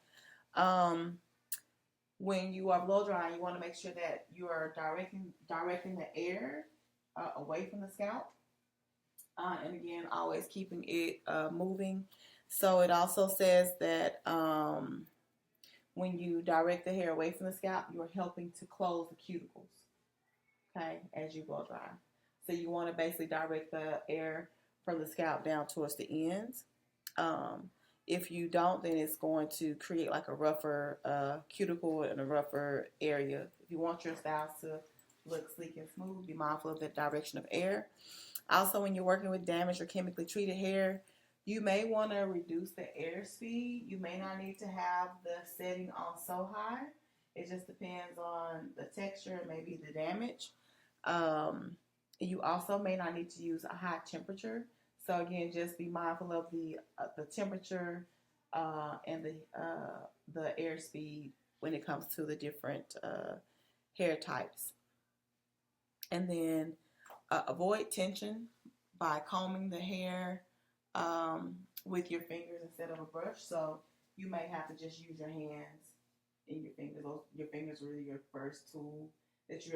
When you are blow drying, you want to make sure that you are directing the air away from the scalp. And again, always keeping it moving. So it also says that when you direct the hair away from the scalp, you're helping to close the cuticles, okay, as you blow dry. So you want to basically direct the air from the scalp down towards the ends. If you don't, then it's going to create like a rougher cuticle and a rougher area. If you want your styles to look sleek and smooth, be mindful of the direction of air. Also, when you're working with damaged or chemically treated hair, you may want to reduce the air speed. You may not need to have the setting on so high. It just depends on the texture and maybe the damage. You also may not need to use a high temperature. So again, just be mindful of the temperature and the airspeed when it comes to the different hair types. And then avoid tension by combing the hair with your fingers instead of a brush. So you may have to just use your hands and your fingers. Your fingers are really your first tool that you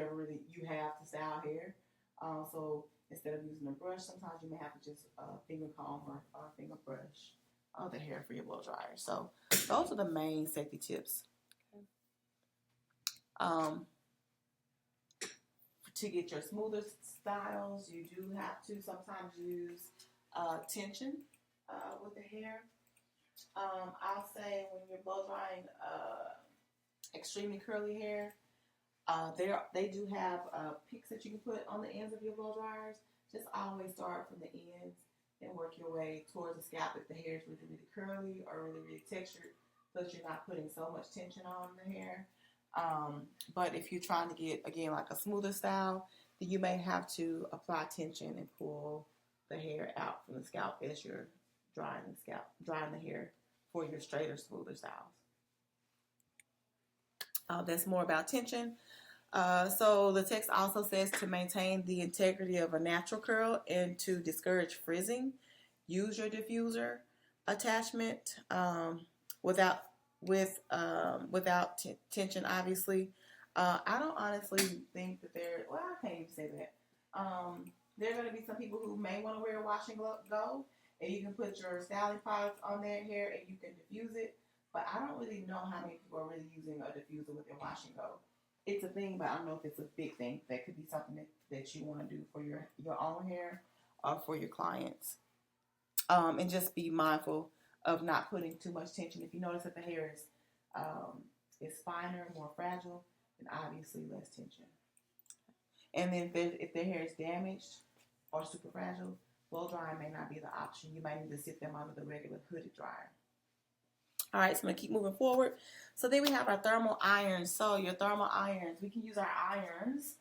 have to style hair. So instead of using a brush, sometimes you may have to just finger comb or finger brush the hair for your blow dryer. So those are the main safety tips. To get your smoother styles, you do have to sometimes use tension with the hair. I'll say when you're blow drying extremely curly hair, they do have picks that you can put on the ends of your blow dryers. Just always start from the ends and work your way towards the scalp if the hair is really, really curly or really, really textured, so that you're not putting so much tension on the hair. But if you're trying to get, again, like a smoother style, then you may have to apply tension and pull the hair out from the scalp as you're drying the hair for your straighter, smoother styles. That's more about tension. So the text also says to maintain the integrity of a natural curl and to discourage frizzing, use your diffuser attachment without tension, obviously. I don't honestly think that I can't even say that. There are going to be some people who may want to wear a wash and go, and you can put your styling products on their hair and you can diffuse it. But I don't really know how many people are really using a diffuser with their wash and go. It's a thing, but I don't know if it's a big thing. That could be something that you want to do for your own hair or for your clients. And just be mindful of not putting too much tension. If you notice that the hair is finer, more fragile, then obviously less tension. And then if their hair is damaged or super fragile, blow drying may not be the option. You might need to sit them under the regular hooded dryer. All right, so I'm going to keep moving forward. So then we have our thermal irons. So your thermal irons, we can use our irons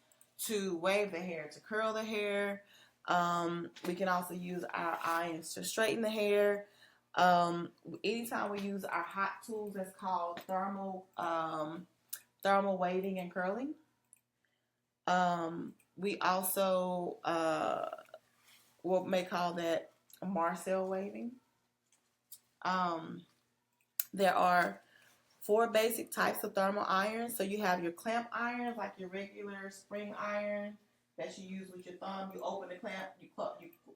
to wave the hair, to curl the hair. We can also use our irons to straighten the hair. Anytime we use our hot tools, that's called thermal waving and curling. We also may call that Marcel waving. There are 4 basic types of thermal irons. So you have your clamp irons, like your regular spring iron that you use with your thumb. You open the clamp, you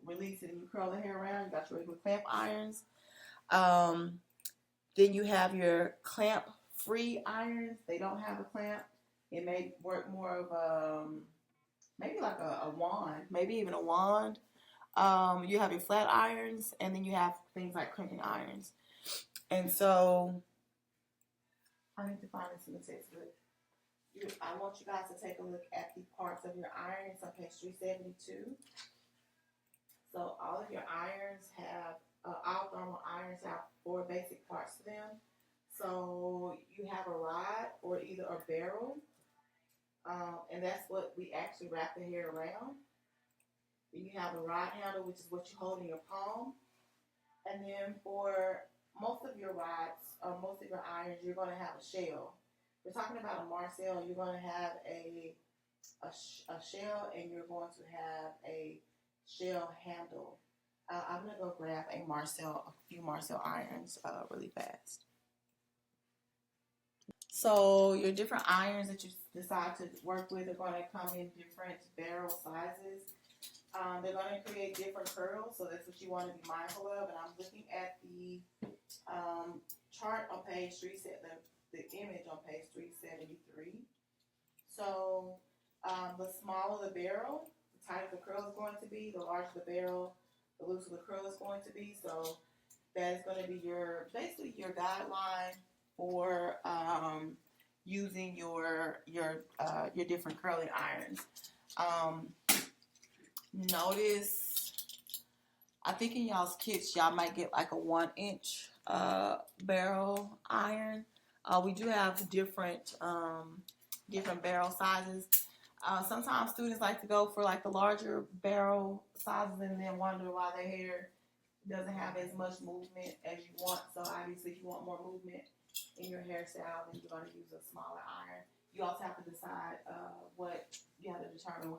release it, and you curl the hair around. You got your regular clamp irons. Then you have your clamp-free irons. They don't have a clamp. It may work more of maybe like a wand, maybe even a wand. You have your flat irons, and then you have things like crimping irons. And so, I need to find this in the textbook. I want you guys to take a look at the parts of your iron. It's on page 372. So all of your irons all thermal irons have 4 basic parts to them. So you have a rod or either a barrel, and that's what we actually wrap the hair around. Then you have a rod handle, which is what you hold in your palm. And then for most of your rods or most of your irons, you're going to have a shell. We're talking about a Marcel. You're going to have a shell, and you're going to have a shell handle. I'm going to go grab a few Marcel irons really fast. So your different irons that you decide to work with are going to come in different barrel sizes. They're going to create different curls, so that's what you want to be mindful of. And I'm looking at the chart on page 3, the image on page 373. So the smaller the barrel, the tighter the curl is going to be. The larger the barrel, the looser the curl is going to be. So that is going to be basically your guideline for using your different curling irons. Notice, I think in y'all's kits, y'all might get like a 1-inch barrel iron. We do have different barrel sizes. Sometimes students like to go for like the larger barrel sizes and then wonder why their hair doesn't have as much movement as you want. So obviously, if you want more movement in your hairstyle, then you're going to use a smaller iron. You also have to decide you have to determine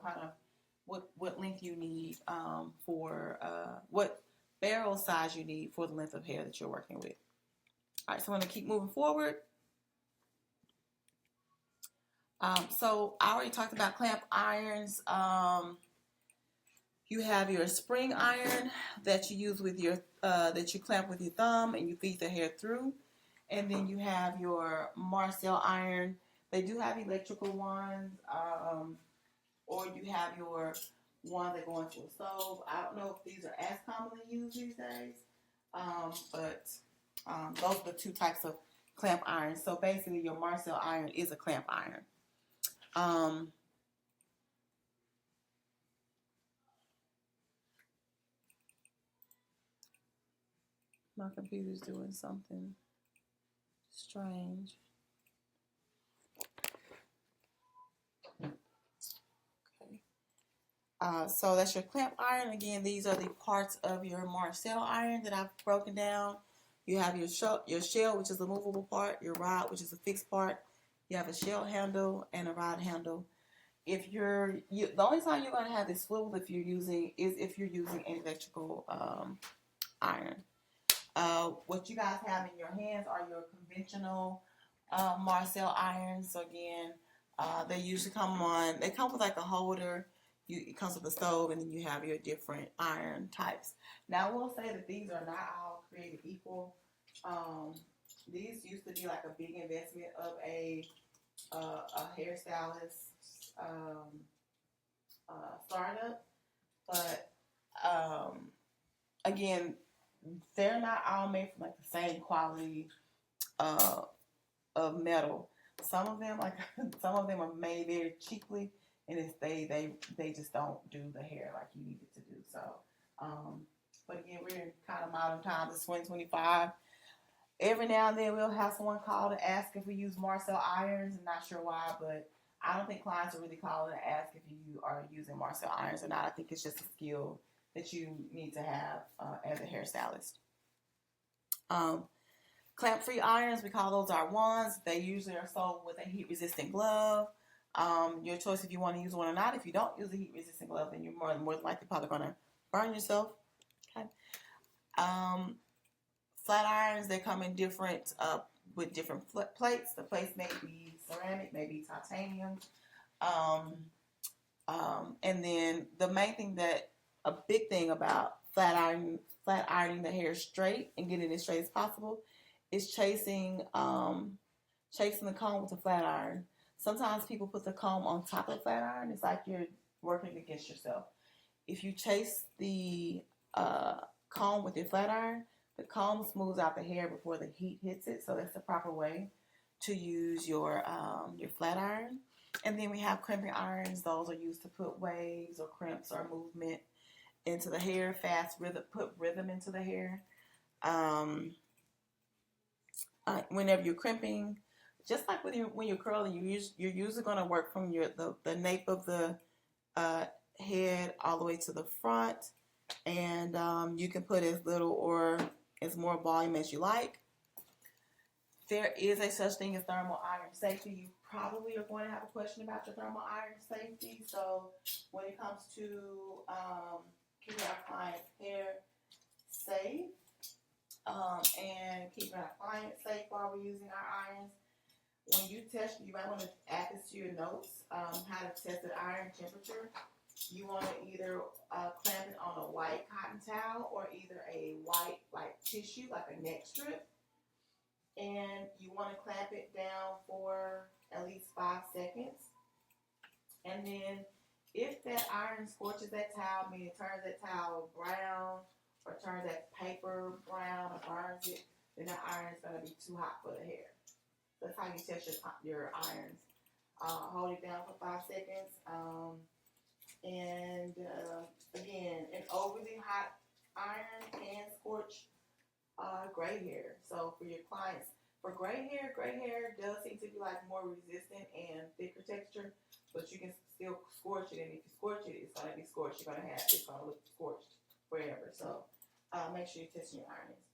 what length you need for what barrel size you need for the length of hair that you're working with. All right, so I'm going to keep moving forward. So I already talked about clamp irons. You have your spring iron that you use with your that you clamp with your thumb and you feed the hair through, and then you have your Marcel iron. They do have electrical ones, or you have your ones that go into a stove. I don't know if these are as commonly used these days, but those are the two types of clamp irons. So basically, your Marcel iron is a clamp iron. My computer's doing something strange. Okay. So that's your clamp iron. Again, these are the parts of your Marcel iron that I've broken down. You have your shell, which is the movable part, your rod, which is a fixed part. You have a shell handle and a rod handle. The only time you're going to have this swivel if you're using an electrical iron. What you guys have in your hands are your conventional Marcel irons. So again, they usually come with like a holder. It comes with a stove, and then you have your different iron types. Now I will say that these are not all created equal. These used to be like a big investment of a hairstylist startup, but again, they're not all made from like the same quality of metal. Some of them are made very cheaply, and they just don't do the hair like you need it to do. So, but again, we're in kind of modern times. It's 2025. Every now and then we'll have someone call to ask if we use Marcel irons. I'm not sure why, but I don't think clients are really calling to ask if you are using Marcel irons or not. I think it's just a skill that you need to have as a hairstylist. Clamp-free irons, we call those our ones. They usually are sold with a heat-resistant glove. Your choice if you want to use one or not. If you don't use a heat-resistant glove, then you're more than likely probably going to burn yourself. Okay. Flat irons, they come in different with different plates. The plates may be ceramic, maybe titanium. And then the main thing a big thing about flat ironing the hair straight and getting it as straight as possible is chasing the comb with a flat iron. Sometimes people put the comb on top of the flat iron. It's like you're working against yourself. If you chase the comb with your flat iron, the comb smooths out the hair before the heat hits it. So that's the proper way to use your flat iron. And then we have crimping irons. Those are used to put waves or crimps or movement into the hair, put rhythm into the hair. Whenever you're crimping, just like when you're curling, you're usually going to work from the nape of the head all the way to the front, and you can put as little or as more volume as you like. There is a such thing as thermal iron safety. You probably are going to have a question about your thermal iron safety. So when it comes to keeping our client's hair safe and keeping our client safe while we're using our irons, when you test, you might want to add this to your notes, how to test the iron temperature. You want to either clamp it on a white cotton towel or either a white like tissue, like a neck strip. And you want to clamp it down for at least 5 seconds. And then if that iron scorches that towel, meaning it turns that towel brown or turns that paper brown or burns it, then that iron is going to be too hot for the hair. That's how you test your irons. Hold it down for 5 seconds. Again, an overly hot iron can scorch gray hair. So for your clients, for gray hair does seem to be like more resistant and thicker texture, but you can still scorch it. And if you scorch it, it's gonna be scorched. It's gonna look scorched forever. So make sure you're testing your irons.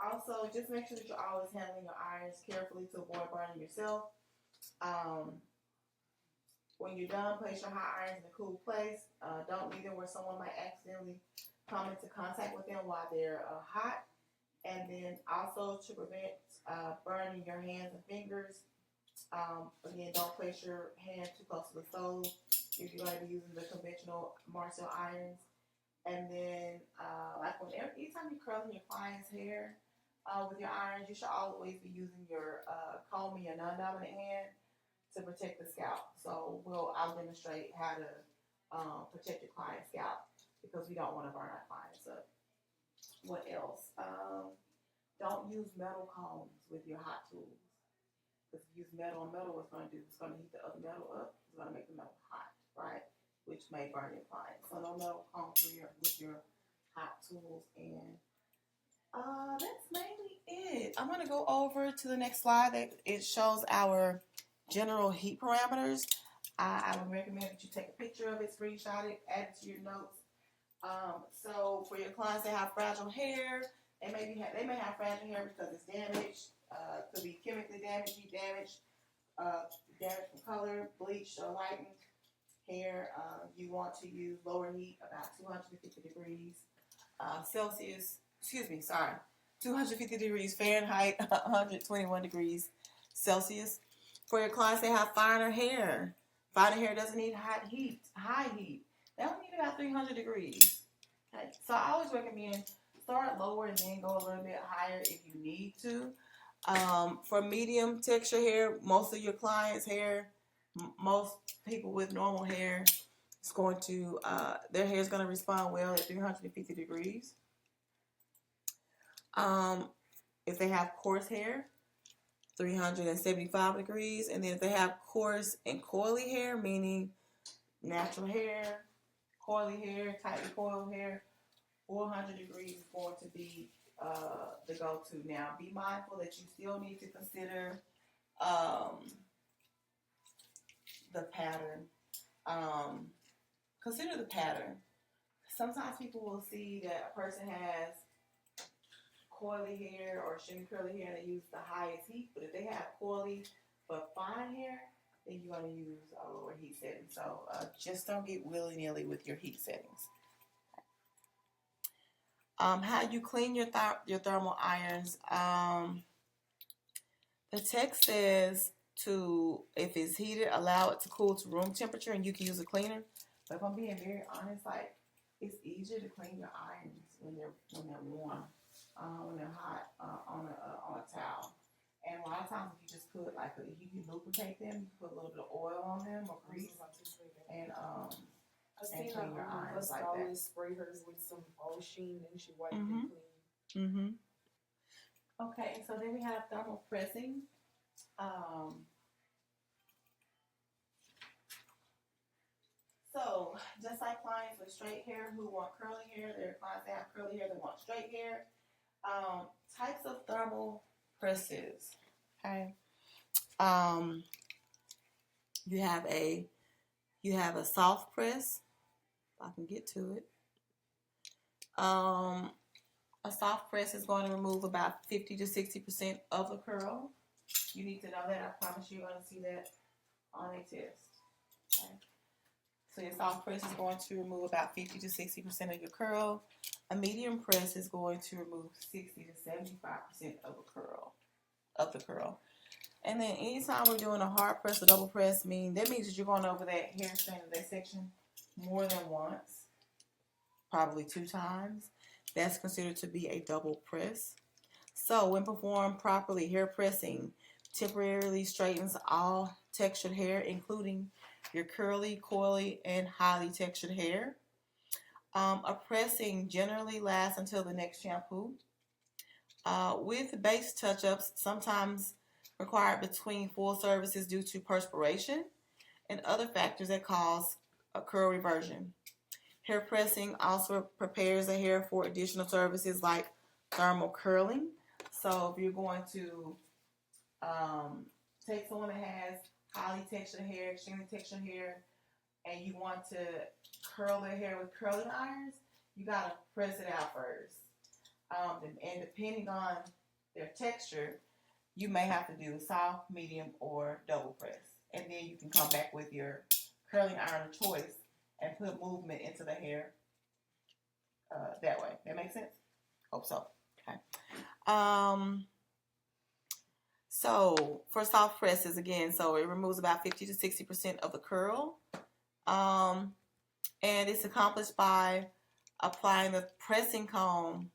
Also, just make sure that you're always handling your irons carefully to avoid burning yourself. When you're done, place your hot irons in a cool place. Don't leave them where someone might accidentally come into contact with them while they're hot. And then also to prevent burning your hands and fingers, again, don't place your hand too close to the stove if you're going to be using the conventional Marcel irons. And then, anytime you're curling your client's hair with your irons, you should always be using your comb in your non-dominant hand to protect the scalp. So I'll demonstrate how to protect your client's scalp because we don't want to burn our clients up. What else? Don't use metal combs with your hot tools. Because if you use metal on metal, what's going to do? It's going to heat the other metal up. It's going to make the metal hot, right? Which may burn your client. So no metal combs with your hot tools. And that's mainly it. I'm going to go over to the next slide. It shows our general heat parameters. I would recommend that you take a picture of it, screenshot it, add it to your notes. So for your clients that have fragile hair, they may have fragile hair because it's damaged, could be chemically damaged, heat damaged, damage from color, bleached or lightened hair. You want to use lower heat, about 250 degrees Celsius. 250 degrees Fahrenheit, 121 degrees Celsius. For your clients that have finer hair doesn't need high heat. They only need about 300 degrees. Okay. So I always recommend start lower and then go a little bit higher if you need to. For medium texture hair, most of your clients' hair, most people with normal hair, their hair is going to respond well at 350 degrees. If they have coarse hair, 375 degrees. And then if they have coarse and coily hair, meaning natural hair, coily hair, tightly coiled hair, 400 degrees is going to be the go-to. Now, be mindful that you still need to consider the pattern. Consider the pattern. Sometimes people will see that a person has coily hair or semi-curly hair and they use the highest heat, but if they have coily but fine hair, then you're going to use a lower heat setting. So just don't get willy-nilly with your heat settings. How you clean your thermal irons. The text says if it's heated, allow it to cool to room temperature and you can use a cleaner. But if I'm being very honest, it's easier to clean your irons when they're warm, when they're hot on a towel. And a lot of times, if you just put if you lubricate them, you put a little bit of oil on them or grease, and clean your irons like that. Always spray hers with some Sheen and she wiped it clean. Mm-hmm. Okay, so then we have thermal pressing. So just like clients with straight hair who want curly hair, there are clients that have curly hair that want straight hair. Types of thermal presses. Okay. You have a soft press. If I can get to it. A soft press is going to remove about 50 to 60% of the curl. You need to know that. I promise you're going to see that on a test. Okay. So your soft press is going to remove about 50 to 60% of your curl. A medium press is going to remove 60 to 75% of the curl. And then anytime we're doing a hard press or double press, that means that you're going over that hair strand of that section more than once, probably 2 times. That's considered to be a double press. So when performed properly, hair pressing temporarily straightens all textured hair, including your curly, coily, and highly textured hair. A pressing generally lasts until the next shampoo. With base touch-ups, sometimes required between full services due to perspiration and other factors that cause a curl reversion. Hair pressing also prepares the hair for additional services like thermal curling. So if you're going to take someone that has highly textured hair, extremely textured hair, and you want to curl their hair with curling irons, you got to press it out first. And depending on their texture, you may have to do soft, medium, or double press. And then you can come back with your curling iron of choice and put movement into the hair that way. That makes sense? Hope so. Okay. So for soft presses, again, so it removes about 50 to 60% of the curl. And it's accomplished by applying the pressing comb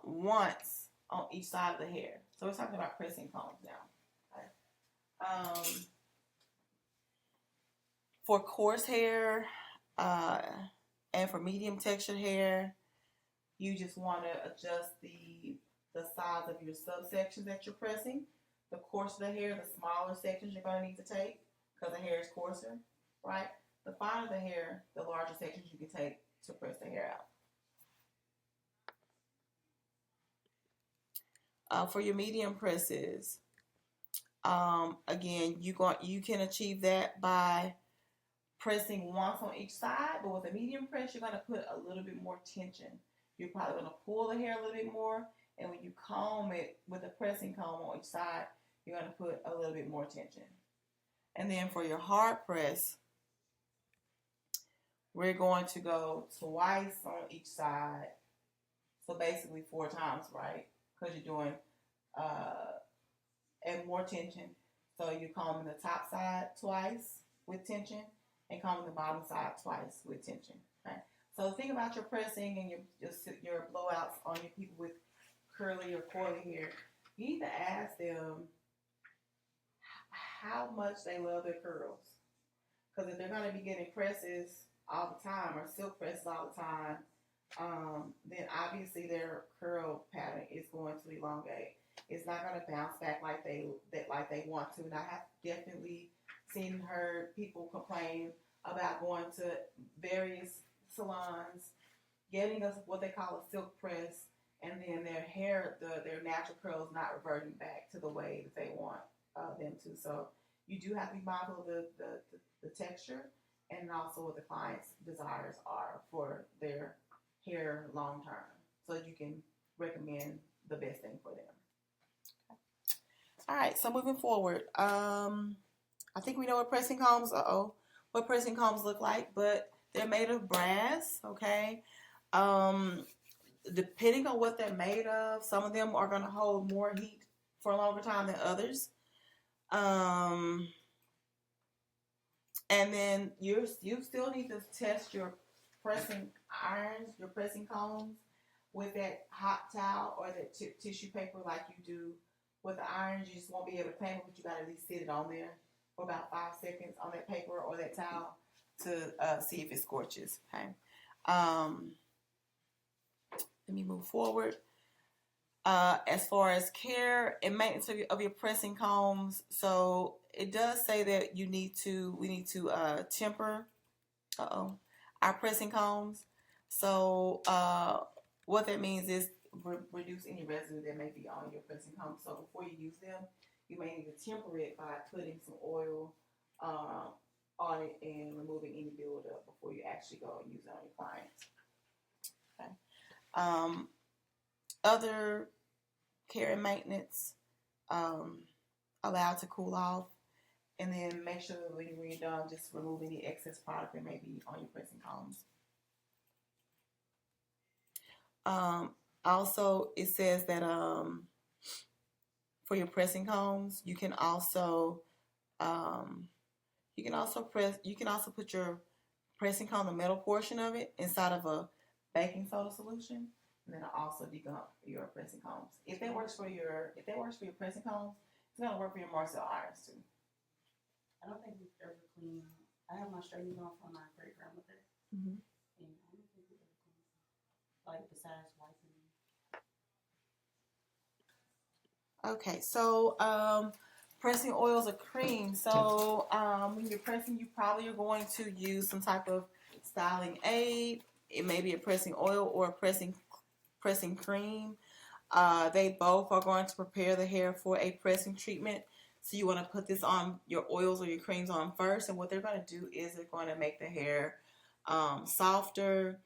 once on each side of the hair. So we're talking about pressing combs now. Okay. For coarse hair and for medium textured hair, you just want to adjust the size of your subsections that you're pressing. The coarser the hair, the smaller sections you're going to need to take because the hair is coarser, right? The finer the hair, the larger sections you can take to press the hair out. For your medium presses, again, you can achieve that by pressing once on each side, but with a medium press, you're going to put a little bit more tension. You're probably going to pull the hair a little bit more, and when you comb it with a pressing comb on each side, you're going to put a little bit more tension. And then for your hard press, we're going to go twice on each side, so basically 4 times, right? Because you're doing and more tension. So you're combing the top side twice with tension and combing the bottom side twice with tension. Okay? So think about your pressing and your blowouts on your people with curly or coily hair. You need to ask them how much they love their curls. Because if they're going to be getting presses all the time or silk presses all the time, then obviously their curl pattern is going to elongate. It's not going to bounce back like they want to. And I have definitely seen and heard people complain about going to various salons, getting us what they call a silk press, and then their hair, their natural curls not reverting back to the way that they want them to. So you do have to be mindful of the texture and also what the client's desires are for their hair long term, so you can recommend the best thing for them. Okay. All right, so moving forward, I think we know what pressing combs. What pressing combs look like, but they're made of brass. Okay. Depending on what they're made of, some of them are going to hold more heat for a longer time than others. And then you still need to test your pressing irons, your pressing combs with that hot towel or that tissue paper like you do with the irons. You just won't be able to clean it, but you got to at least sit it on there for about 5 seconds on that paper or that towel to see if it scorches. Okay. Let me move forward. As far as care and maintenance of your pressing combs, so it does say that we need to temper our pressing combs. So what that means is reduce any residue that may be on your pressing comb. So before you use them, you may need to temper it by putting some oil on it and removing any buildup before you actually go and use it on your clients. Okay. Other care and maintenance, allowed to cool off. And then make sure that when you're done, just remove any excess product that may be on your pressing combs. Also, it says that for your pressing combs, you can also put your pressing comb, the metal portion of it, inside of a baking soda solution, and then also degump your pressing combs. If that works for your pressing combs, it's gonna work for your Marcel irons too. I don't think we've ever cleaned. I have my straightening on from my great grandmother, Mm-hmm. and I don't think we've ever cleaned like besides wiping. Okay, so pressing oils or cream. So when you're pressing, you probably are going to use some type of styling aid. It may be a pressing oil or a pressing cream. They both are going to prepare the hair for a pressing treatment. So you want to put this on your oils or your creams on first. And what they're going to do is they're going to make the hair softer.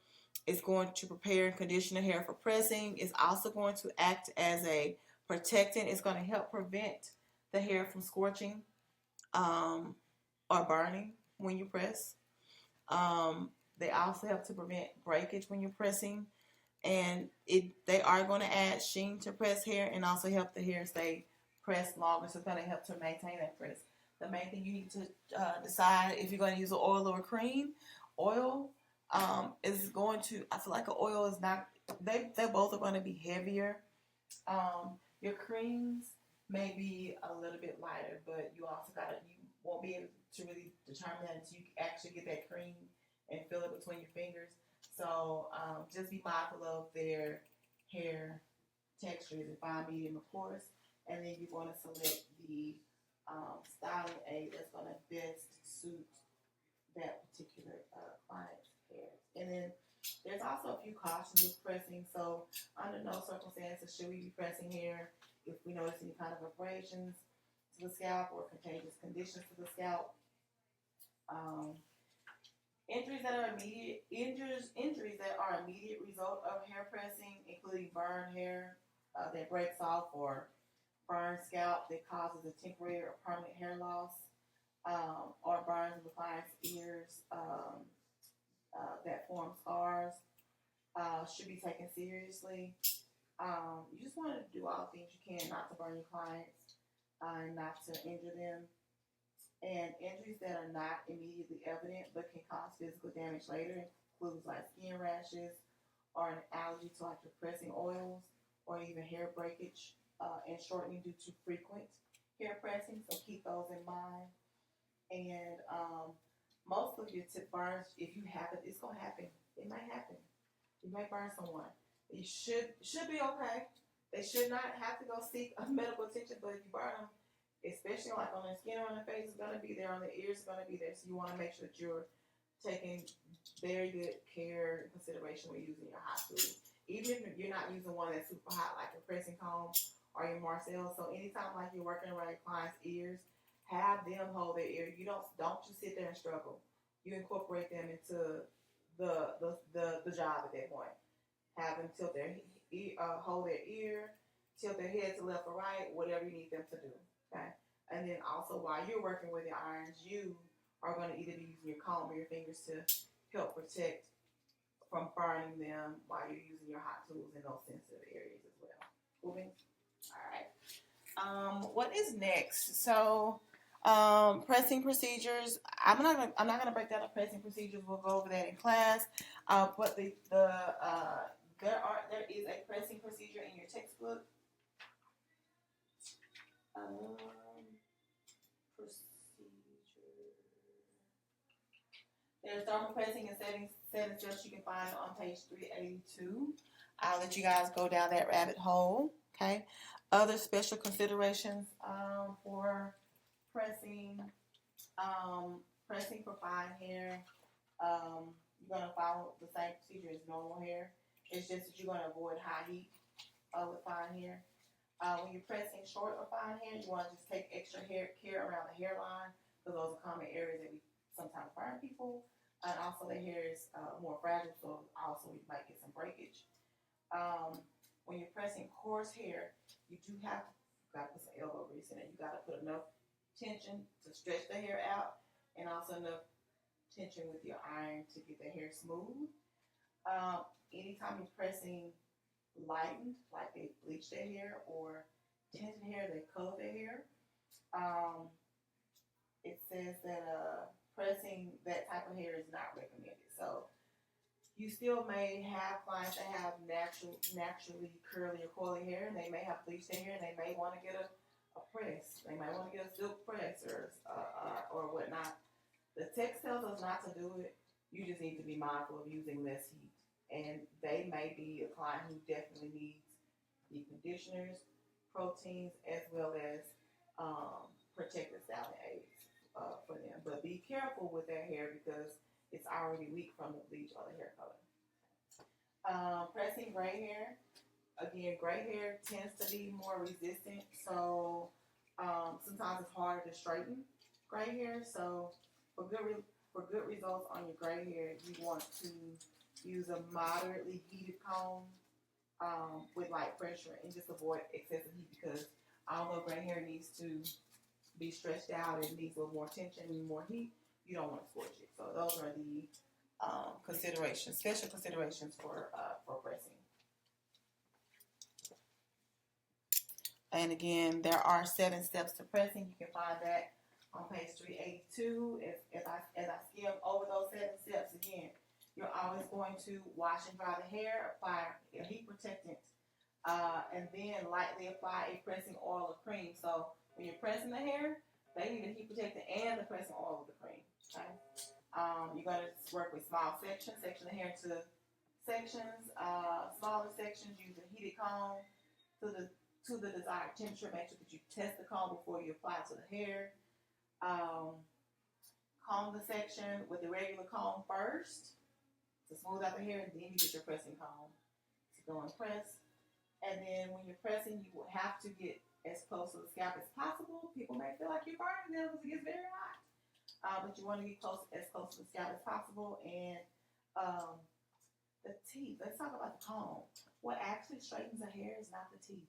It's going to prepare and condition the hair for pressing. It's also going to act as a protectant. It's going to help prevent the hair from scorching or burning when you press. They also help to prevent breakage when you're pressing. And they are going to add sheen to pressed hair and also help the hair stay pressed longer. So it's going to help to maintain that press. The main thing you need to decide if you're going to use an oil or a cream. Oil is going to, I feel like an oil is not, they both are going to be heavier. Your creams may be a little bit lighter, but you won't be able to really determine that until you actually get that cream and feel it between your fingers. So just be mindful of their hair textures, a fine, medium, of course. And then you want to select the styling aid that's going to best suit that particular client's hair. And then there's also a few cautions with pressing. So under no circumstances should we be pressing hair if we notice any kind of abrasions to the scalp or contagious conditions to the scalp. Injuries that are immediate result of hair pressing, including burned hair that breaks off or burned scalp that causes a temporary or permanent hair loss, or burns in the client's ears that form scars, should be taken seriously. You just want to do all the things you can not to burn your clients and not to injure them. And injuries that are not immediately evident but can cause physical damage later includes like skin rashes or an allergy to like the pressing oils or even hair breakage and shortening due to frequent hair pressing. So keep those in mind. And most of your tip burns, if you have it, it's gonna happen. It might happen. You might burn someone. You should be okay. They should not have to go seek medical attention, but if you burn them, especially like on their skin or on their face, it's gonna be there. On their ears, it's gonna be there. So you want to make sure that you're taking very good care and consideration when using your hot tool. Even if you're not using one that's super hot, like a pressing comb or your Marcel. So anytime like you're working around your client's ears, have them hold their ear. You don't just sit there and struggle. You incorporate them into the job at that point. Have them tilt their hold their ear, tilt their head to left or right, whatever you need them to do. Okay, and then also while you're working with your irons, you are going to either be using your comb or your fingers to help protect from burning them while you're using your hot tools in those sensitive areas as well. Moving. All right. What is next? So, pressing procedures. I'm not gonna break down the pressing procedures. We'll go over that in class. But there is a pressing procedure in your textbook. Procedure. There's thermal pressing and setting steps you can find on page 382. I'll let you guys go down that rabbit hole. Okay. Other special considerations for pressing. Pressing for fine hair. You're gonna follow the same procedure as normal hair. It's just that you're gonna avoid high heat with fine hair. When you're pressing short or fine hair, you want to just take extra care around the hairline, because those are common areas that we sometimes burn people. And also the hair is more fragile, so also you might get some breakage. When you're pressing coarse hair, you do have to gotta put some elbow grease in it. You gotta put enough tension to stretch the hair out, and also enough tension with your iron to get the hair smooth. Anytime you're pressing lightened, like they bleach their hair, or tinted hair, they color their hair. It says that pressing that type of hair is not recommended. So you still may have clients that have naturally curly or coily hair, and they may have bleached their hair, and they may want to get a press. They might want to get a silk press or whatnot. The text tells us not to do it. You just need to be mindful of using less heat. And they may be a client who definitely needs the conditioners, proteins, as well as protective styling aids for them. But be careful with their hair because it's already weak from the bleach or the hair color. Pressing gray hair. Again, gray hair tends to be more resistant, so sometimes it's harder to straighten gray hair. So for good results on your gray hair, you want to use a moderately heated comb with light pressure, and just avoid excessive heat because although gray hair needs to be stretched out and needs a little more tension and more heat, you don't want to scorch it. So those are the special considerations for pressing. And again, there are 7 steps to pressing. You can find that on page 382. As I skim over those 7 steps, again, you're always going to wash and dry the hair, apply a heat protectant, and then lightly apply a pressing oil or cream. So when you're pressing the hair, they need a heat protectant and the pressing oil with the cream. Okay. You're going to work with small sections, section the hair into sections, smaller sections. Use a heated comb to the desired temperature. Make sure that you test the comb before you apply it to the hair. Comb the section with the regular comb first to smooth out the hair, and then you get your pressing comb to go and press. And then when you're pressing, you will have to get as close to the scalp as possible. People may feel like you're burning them because it gets very hot. But you want to get as close to the scalp as possible. And the teeth. Let's talk about the comb. What actually straightens the hair is not the teeth.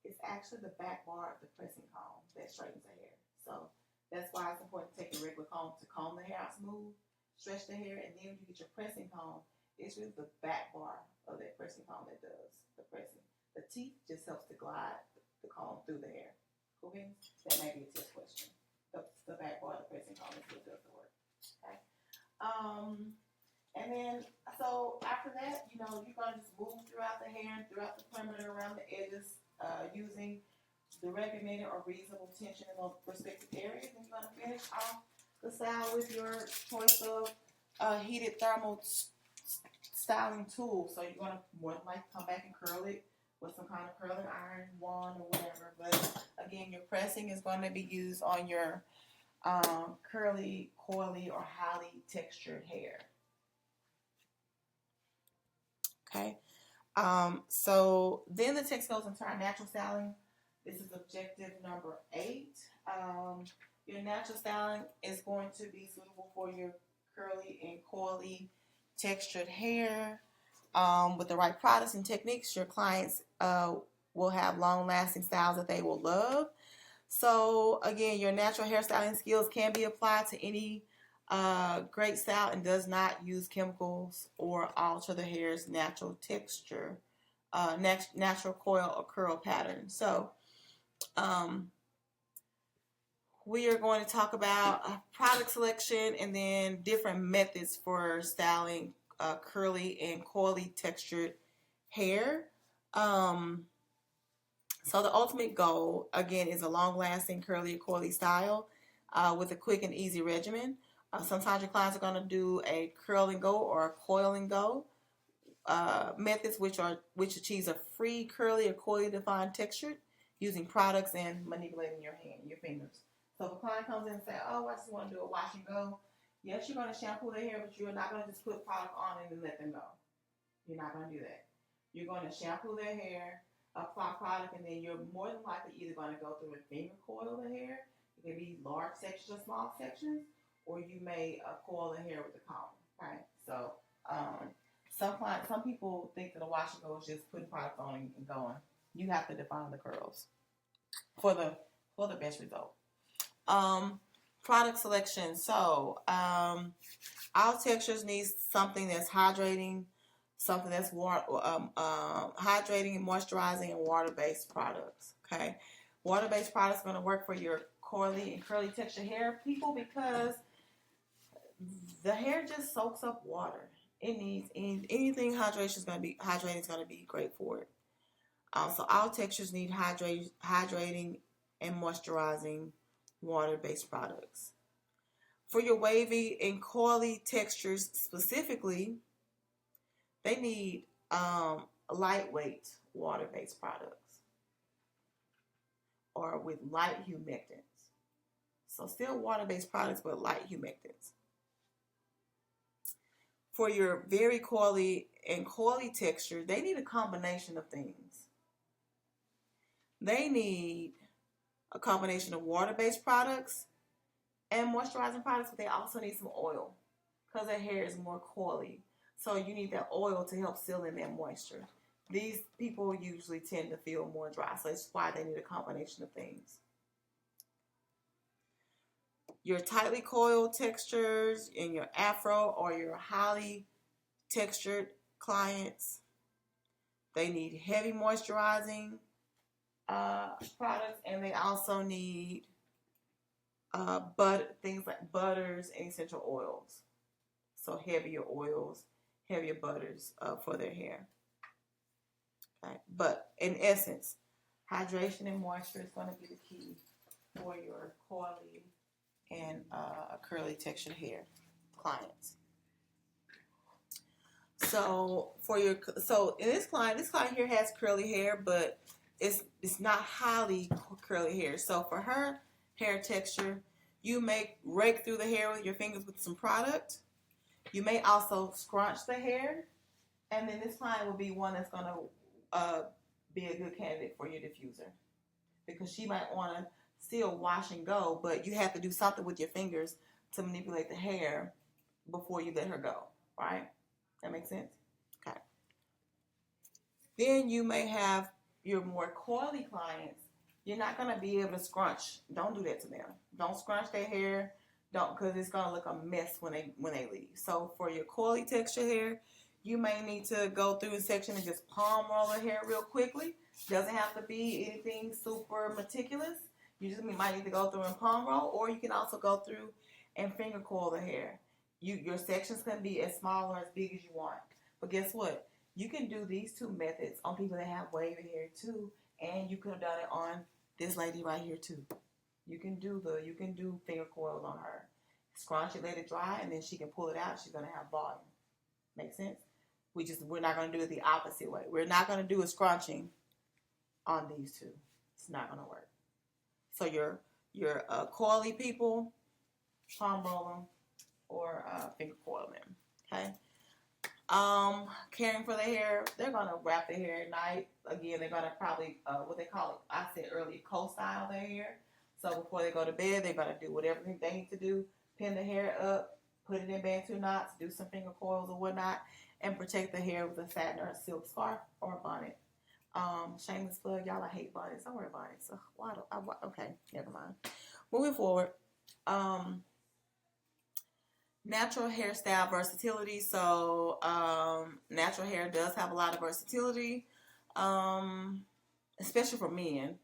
It's actually the back bar of the pressing comb that straightens the hair. So that's why it's important to take a regular comb to comb the hair out smooth, stretch the hair, and then when you get your pressing comb, it's really the back bar of that pressing comb that does the pressing. The teeth just helps to glide the comb through the hair. Cool beans? That may be a test question. The back bar of the pressing comb is what does the work. Okay. And then, so after that, you're going to just move throughout the hair and throughout the perimeter around the edges using the recommended or reasonable tension in those respective areas. And you're going to finish off the style with your choice of heated thermal styling tool. So you're going to more than likely come back and curl it with some kind of curling iron, wand, or whatever. But again, your pressing is going to be used on your curly, coily, or highly textured hair. Okay. So then the text goes into our natural styling. This is objective number 8. Your natural styling is going to be suitable for your curly and coily textured hair. With the right products and techniques, your clients will have long-lasting styles that they will love. So again, your natural hairstyling skills can be applied to any great style and does not use chemicals or alter the hair's natural texture, natural coil or curl pattern. So we are going to talk about product selection and then different methods for styling curly and coily textured hair. So the ultimate goal, again, is a long-lasting curly or coily style with a quick and easy regimen. Sometimes your clients are going to do a curl and go or a coil and go methods, which achieves a free curly or coily defined texture using products and manipulating your fingers. So if a client comes in and says, "Oh, I just want to do a wash and go," yes, you're going to shampoo their hair, but you're not going to just put product on it and let them go. You're not going to do that. You're going to shampoo their hair, apply product, and then you're more than likely either going to go through a finger coil the hair. It can be large sections or small sections, or you may coil the hair with a comb. Okay, so Some people think that a wash and go is just putting product on and going. You have to define the curls for the best result. Product selection. So, all textures need something that's hydrating, something that's hydrating and moisturizing, and water-based products. Okay, water-based products are going to work for your coily and curly texture hair people because the hair just soaks up water. It needs anything hydrating is going to be great for it. So all textures need hydrating and moisturizing water-based products. For your wavy and coily textures specifically, they need lightweight water-based products or with light humectants. So still water-based products, but light humectants. For your very coily and coily texture, they need a combination of things. They need a combination of water-based products and moisturizing products, but they also need some oil because their hair is more coily. So you need that oil to help seal in that moisture. These people usually tend to feel more dry, so that's why they need a combination of things. Your tightly coiled textures in your afro or your highly textured clients, they need heavy moisturizing products, and they also need things like butters and essential oils. So heavier oils, heavier butters for their hair. Okay. But in essence, hydration and moisture is going to be the key for your coily and curly textured hair clients. So in this client here has curly hair, but it's not highly curly hair. So for her hair texture, you may rake through the hair with your fingers with some product. You may also scrunch the hair, and then this client will be one that's going to be a good candidate for your diffuser because she might want to still wash and go, but you have to do something with your fingers to manipulate the hair before you let her go, right? That makes sense? Okay. Then you may have your more coily clients. You're not going to be able to scrunch. Don't do that to them. Don't scrunch their hair. Because it's going to look a mess when they leave. So for your coily texture hair, you may need to go through a section and just palm roll the hair real quickly. Doesn't have to be anything super meticulous. You just might need to go through and palm roll, or you can also go through and finger coil the hair. Your sections can be as small or as big as you want. But guess what? You can do these two methods on people that have wavy hair too, and you could have done it on this lady right here too. You can do finger coils on her. Scrunch it, let it dry, and then she can pull it out. She's gonna have volume. Make sense? We're not gonna do it the opposite way. We're not gonna do a scrunching on these two. It's not gonna work. So your coily people, palm roll them or finger coil them. Okay. Caring for the hair, they're gonna wrap their hair at night. Again, they're gonna probably what they call it. I said earlier, co-style their hair. So before they go to bed, they're going to do whatever they need to do. Pin the hair up, put it in bantu knots, do some finger coils or whatnot, and protect the hair with a satin or a silk scarf or a bonnet. Shameless plug, y'all, I hate bonnets. I wear bonnets. Okay, never mind. Moving forward. Natural hairstyle versatility. So natural hair does have a lot of versatility, especially for men.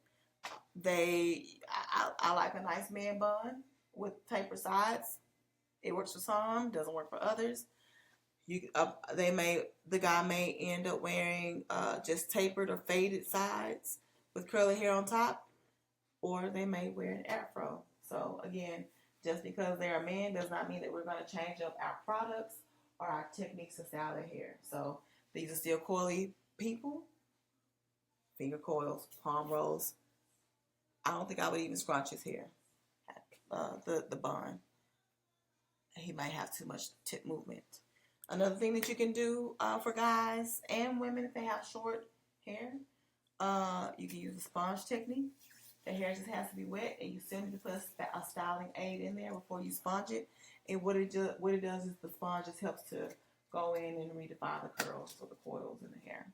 I like a nice man bun with taper sides. It works for some, doesn't work for others. The guy may end up wearing just tapered or faded sides with curly hair on top, or they may wear an afro. So again, just because they're a man does not mean that we're going to change up our products or our techniques to style their hair. So these are still coily people. Finger coils, palm rolls. I don't think I would even scrunch his hair. The bun. He might have too much tip movement. Another thing that you can do for guys and women if they have short hair, you can use the sponge technique. The hair just has to be wet, and you simply put a styling aid in there before you sponge it. And what it does is the sponge just helps to go in and redefine the curls or the coils in the hair.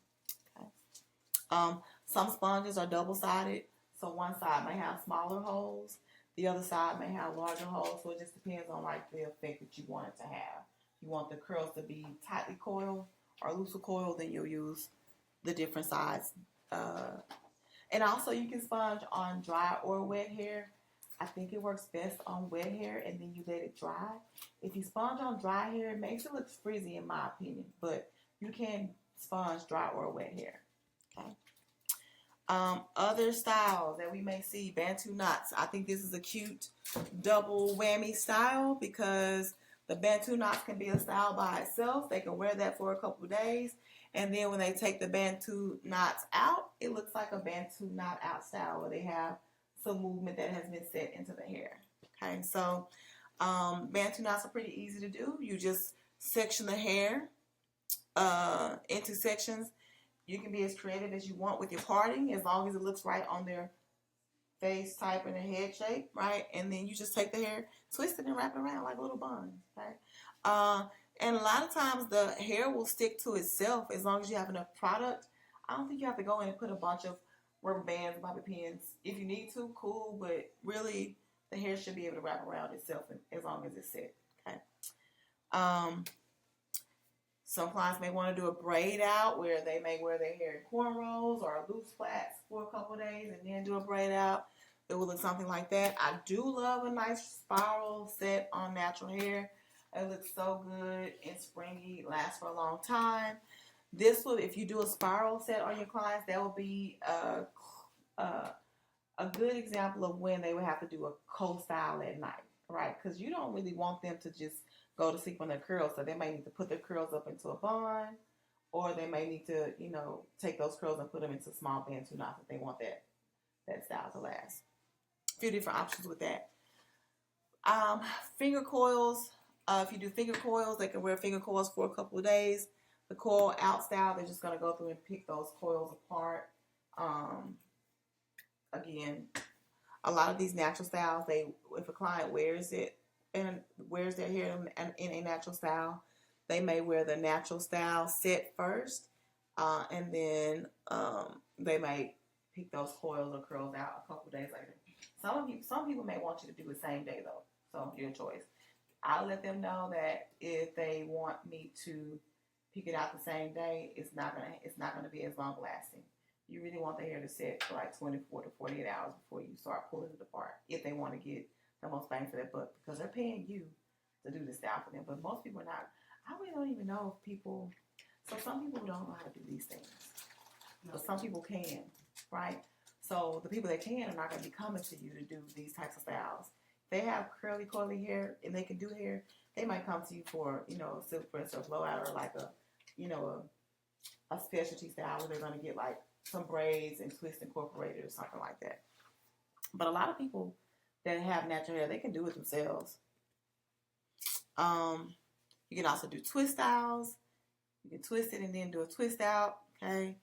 Okay. Some sponges are double-sided, so one side may have smaller holes, the other side may have larger holes, so it just depends on like the effect that you want it to have. If you want the curls to be tightly coiled or loosely coiled, then you'll use the different sides. And also you can sponge on dry or wet hair. I think it works best on wet hair and then you let it dry. If you sponge on dry hair, it makes it look frizzy in my opinion, but you can sponge dry or wet hair. Okay. Other styles that we may see, Bantu knots. I think this is a cute double whammy style because the Bantu knots can be a style by itself. They can wear that for a couple of days. And then when they take the Bantu knots out, it looks like a Bantu knot out style where they have some movement that has been set into the hair. Okay, so Bantu knots are pretty easy to do. You just section the hair into sections. You can be as creative as you want with your parting as long as it looks right on their face type and their head shape, right? And then you just take the hair, twist it, and wrap it around like a little bun, okay? And a lot of times the hair will stick to itself as long as you have enough product. I don't think you have to go in and put a bunch of rubber bands and bobby pins. If you need to, cool, but really the hair should be able to wrap around itself as long as it's set, okay? Some clients may want to do a braid out where they may wear their hair in cornrows or loose plaits for a couple of days and then do a braid out. It will look something like that. I do love a nice spiral set on natural hair. It looks so good and springy, lasts for a long time. This will, if you do a spiral set on your clients, that will be a good example of when they would have to do a co-style at night, right? Because you don't really want them to just go to sleep on their curls, so they may need to put their curls up into a bun, or they may need to, take those curls and put them into small Bantu knots if they want that style to last. A few different options with that. Finger coils. If you do finger coils, they can wear finger coils for a couple of days. The coil out style, they're just going to go through and pick those coils apart. Again, a lot of these natural styles, if a client wears it and wears their hair in a natural style, they may wear the natural style set first, and then they may pick those coils or curls out a couple of days later. Some people may want you to do the same day though, so your choice. I'll let them know that if they want me to pick it out the same day, it's not gonna be as long lasting. You really want the hair to set for like 24 to 48 hours before you start pulling it apart if they want to get the most bang for their buck, because they're paying you to do the style for them. But most people are not. I really don't even know if people. So some people don't know how to do these things, but some people can, right? So the people that can are not going to be coming to you to do these types of styles. They have curly, coily hair and they can do hair. They might come to you for, silk press or blowout or like a specialty style where they're going to get like some braids and twists incorporated or something like that. But a lot of people that have natural hair, they can do it themselves. You can also do twist styles. You can twist it and then do a twist out. Okay.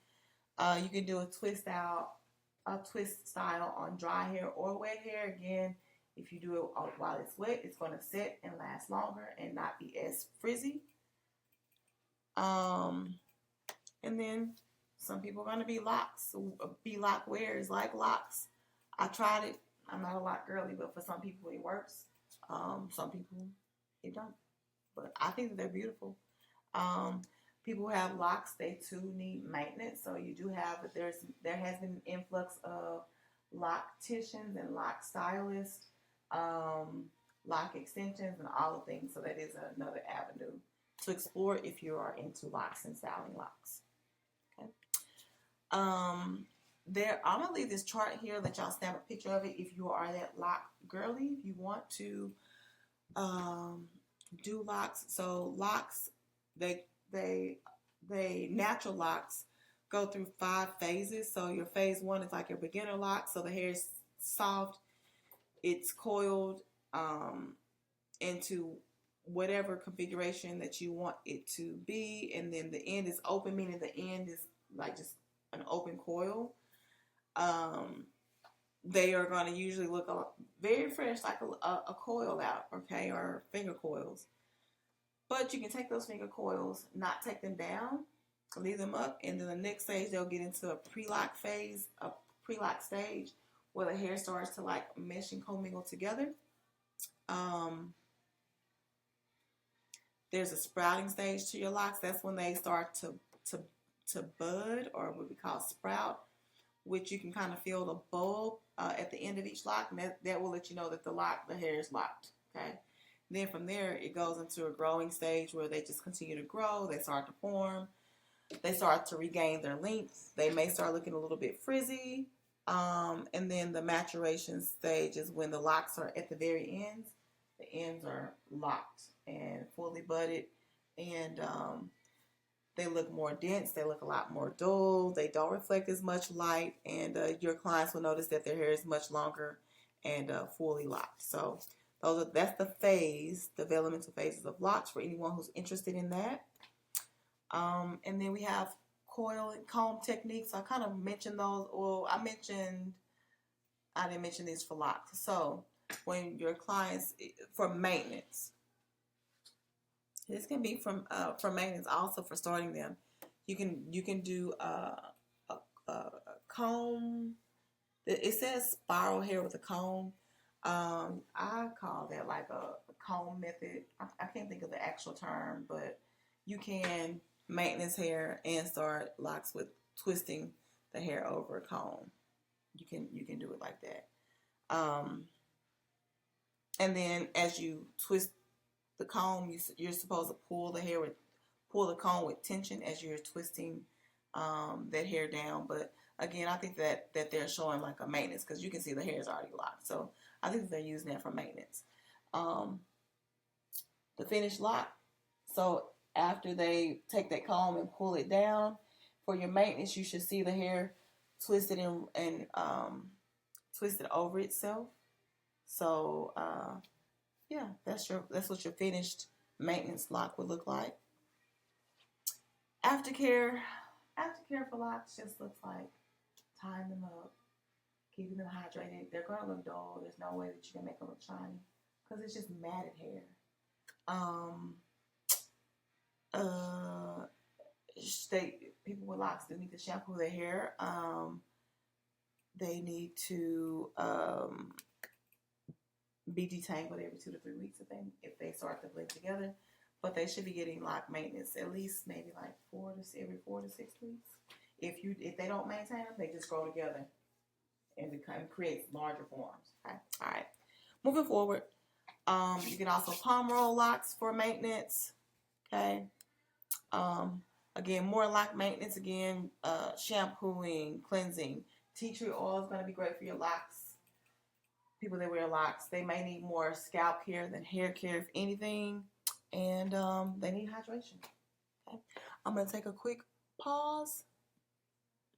You can do a twist style on dry hair or wet hair. Again, if you do it while it's wet, it's going to set and last longer and not be as frizzy. And then some people are going to be locs. Be lock wearers like locs. I tried it. I'm not a lock girly, but for some people it works. Some people it don't. But I think that they're beautiful. People who have locks, they too need maintenance. So you do have, but there has been an influx of locticians and lock stylists, lock extensions, and all the things. So that is another avenue to explore if you are into locks and styling locks. Okay. I'm gonna leave this chart here. Let y'all snap a picture of it if you are that lock girly. If you want to do locks, so locks, they natural locks go through 5 phases. So your phase 1 is like your beginner lock. So the hair is soft, it's coiled into whatever configuration that you want it to be, and then the end is open, meaning the end is like just an open coil. They are going to usually look very fresh, like a coil out, okay, or finger coils. But you can take those finger coils, not take them down, leave them up, and then the next stage they'll get into a pre-lock phase, a pre-lock stage, where the hair starts to like mesh and commingle together. There's a sprouting stage to your locks. That's when they start to bud, or what we call sprout, which you can kind of feel the bulb at the end of each lock, and that will let you know that the hair is locked. Okay. Then from there, it goes into a growing stage where they just continue to grow. They start to form. They start to regain their length. They may start looking a little bit frizzy. And then the maturation stage is when the locks are at the very ends. The ends are locked and fully budded, and they look more dense. They look a lot more dull. They don't reflect as much light, and your clients will notice that their hair is much longer and fully locked. So that's the developmental phases of locks for anyone who's interested in that. And then we have coil and comb techniques. I kind of mentioned those. Well, I didn't mention these for locks. So when your clients, for maintenance, this can be for maintenance also for starting them. You can do a comb. It says spiral hair with a comb. I call that like a comb method. I can't think of the actual term, but you can maintenance hair and start locks with twisting the hair over a comb. You can do it like that. And then as you twist the comb, you're supposed to pull the comb with tension as you're twisting that hair down. But again, I think that they're showing like a maintenance, because you can see the hair is already locked. So I think they're using that for maintenance. The finished lock. So after they take that comb and pull it down, for your maintenance, you should see the hair twisted and twisted over itself. So yeah, that's what your finished maintenance lock would look like. Aftercare for locks just looks like tying them up, keeping them hydrated. They're gonna look dull. There's no way that you can make them look shiny, because it's just matted hair. People with locks do need to shampoo their hair. They need to be detangled every 2 to 3 weeks if they start to blend together. But they should be getting lock maintenance at least maybe like every 4 to 6 weeks. If they don't maintain them, they just grow together and creates larger forms. Okay. All right. Moving forward, you can also palm roll locks for maintenance. Okay. Again, more lock maintenance. Again, shampooing, cleansing. Tea tree oil is going to be great for your locks. People that wear locks, they may need more scalp care than hair care, if anything, and they need hydration. Okay, I'm going to take a quick pause